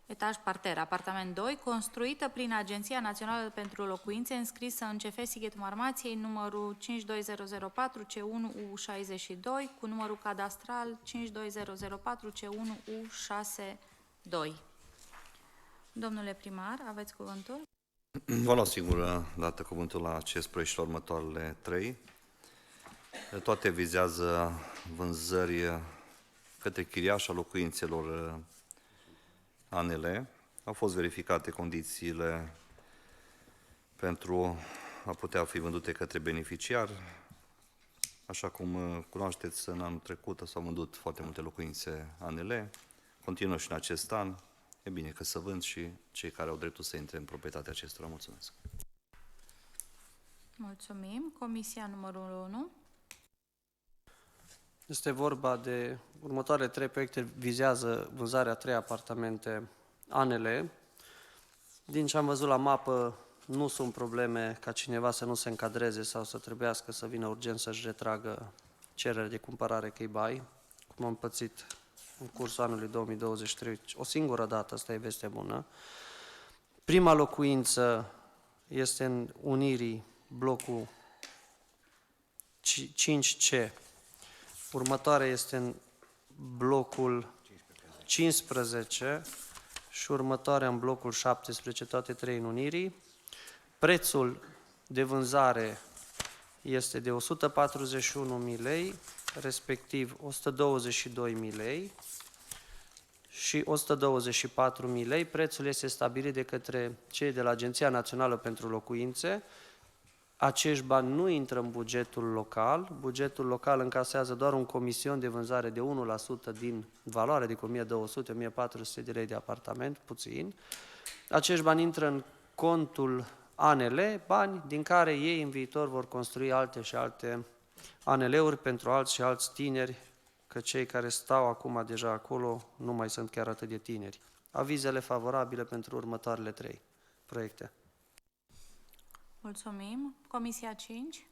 S2: etaj parter, apartament 2, construită prin Agenția Națională pentru Locuințe, înscrisă în CF Sighetul Marmației, numărul 52004 C1U62, cu numărul cadastral 52004 C1U62. Domnule primar, aveți cuvântul.
S3: Vă luau singură dată cuvântul la acest proiect și la următoarele 3. Toate vizează vânzări către chiriaș a locuințelor ANL. Au fost verificate condițiile pentru a putea fi vândute către beneficiar. Așa cum cunoașteți, în anul trecut s-au vândut foarte multe locuințe ANL. Continuă și în acest an. E bine că să vând și cei care au dreptul să intre în proprietatea acestora. Mulțumesc.
S2: Mulțumim. Comisia numărul 1.
S5: Este vorba de următoarele 3 proiecte, vizează vânzarea 3 apartamente ANL. Din ce am văzut la mapă, nu sunt probleme ca cineva să nu se încadreze sau să trebuiască să vină urgent să-și retragă cererea de cumpărare Cheibai, cum am pățit în cursul anului 2023, o singură dată, asta e veste bună. Prima locuință este în Unirii, blocul 5C. Următoarea este în blocul 15 și următoarea în blocul 17, toate 3 în Unirii. Prețul de vânzare este de 141.000 lei, respectiv 122.000 lei și 124.000 lei. Prețul este stabilit de către cei de la Agenția Națională pentru Locuințe, acești bani nu intră în bugetul local. Bugetul local încasează doar un comision de vânzare de 1% din valoare, adică 1200-1400 de lei de apartament, puțin. Acești bani intră în contul ANL, bani din care ei în viitor vor construi alte și alte ANL-uri pentru alți și alți tineri, că cei care stau acum deja acolo nu mai sunt chiar atât de tineri. Avizele favorabile pentru următoarele 3 proiecte.
S2: Mulțumim. Comisia 5.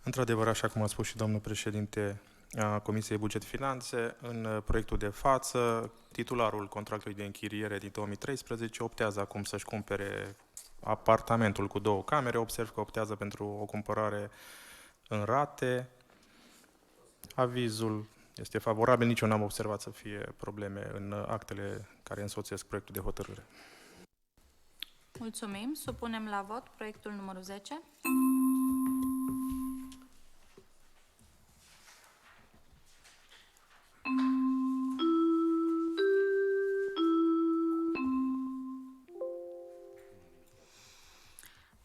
S10: Într-adevăr, așa cum a spus și domnul președinte a Comisiei Buget Finanțe, în proiectul de față, titularul contractului de închiriere din 2013 optează acum să-și cumpere apartamentul cu 2 camere. Observ că optează pentru o cumpărare în rate. Avizul este favorabil, nici eu n-am observat să fie probleme în actele care însoțesc proiectul de hotărâre.
S2: Mulțumim. Supunem la vot proiectul numărul 10.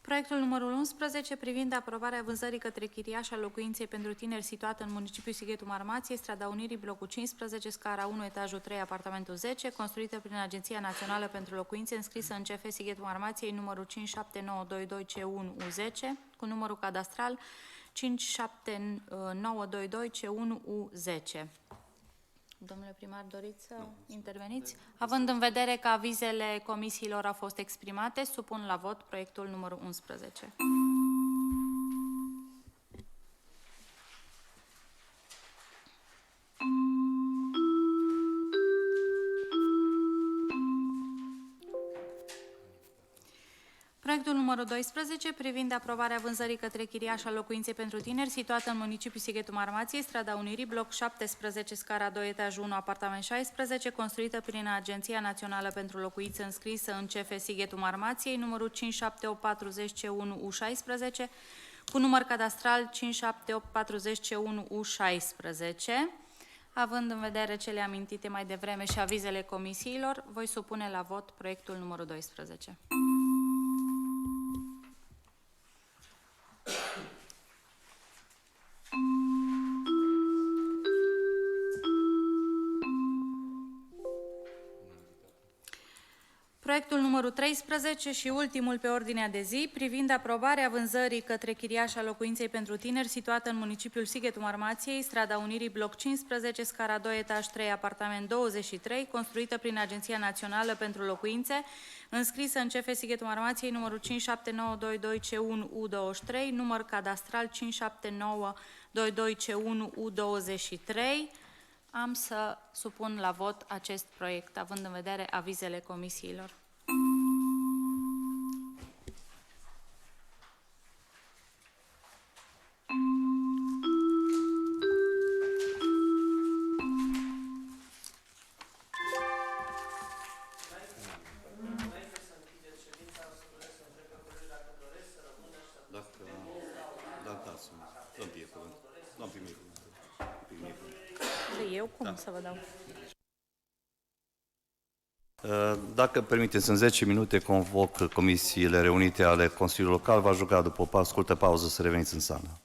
S2: Proiectul numărul 11 privind aprobarea vânzării către chiriaș a locuinței pentru tineri situată în municipiul Sighetul Marmației, strada Unirii, blocul 15, scara 1, etajul 3, apartamentul 10, construită prin Agenția Națională pentru Locuințe, înscrisă în CF Sighetul Marmației, numărul 57922C1U10, cu numărul cadastral 57922C1U10. Domnule primar, doriți să interveniți? Având în vedere că avizele comisiilor au fost exprimate, supun la vot proiectul numărul 11. Proiectul numărul 12, privind aprobarea vânzării către chiriaș a locuinței pentru tineri, situată în municipiul Sighetul Marmației, strada Unirii, bloc 17, scara 2, etajul 1, apartament 16, construită prin Agenția Națională pentru Locuințe, înscrisă în CF Sighetul Marmației, numărul 57840C1U16, cu număr cadastral 57840C1U16. Având în vedere cele amintite mai devreme și avizele comisiilor, voi supune la vot proiectul numărul 12. Proiectul numărul 13 și ultimul pe ordinea de zi, privind aprobarea vânzării către chiriaș a locuinței pentru tineri situată în municipiul Sighetul Marmației, strada Unirii, bloc 15, scara 2, etaj 3, apartament 23, construită prin Agenția Națională pentru Locuințe, înscrisă în CF Sighetul Marmației, numărul 57922C1U23, număr cadastral 57922C1U23. Am să supun la vot acest proiect, având în vedere avizele comisiilor. Eu cum să vă dau?
S3: Dacă permiteți, în 10 minute convoc comisiile reunite ale Consiliului Local. V-aș ruga după o scurtă pauză să reveniți în sală.